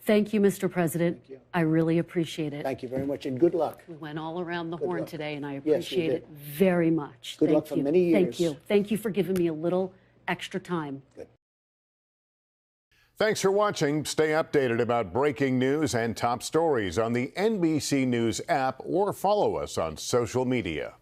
Thank you, Mr. President. Thank you. I really appreciate it. Thank you very much, and good luck. We went all around the Good horn luck. today, and I Yes, you appreciate did. it very much. Good Thank luck for you. many years. Thank you. Thank you for giving me a little extra time. Good. Thanks for watching. Stay updated about breaking news and top stories on the NBC News app or follow us on social media.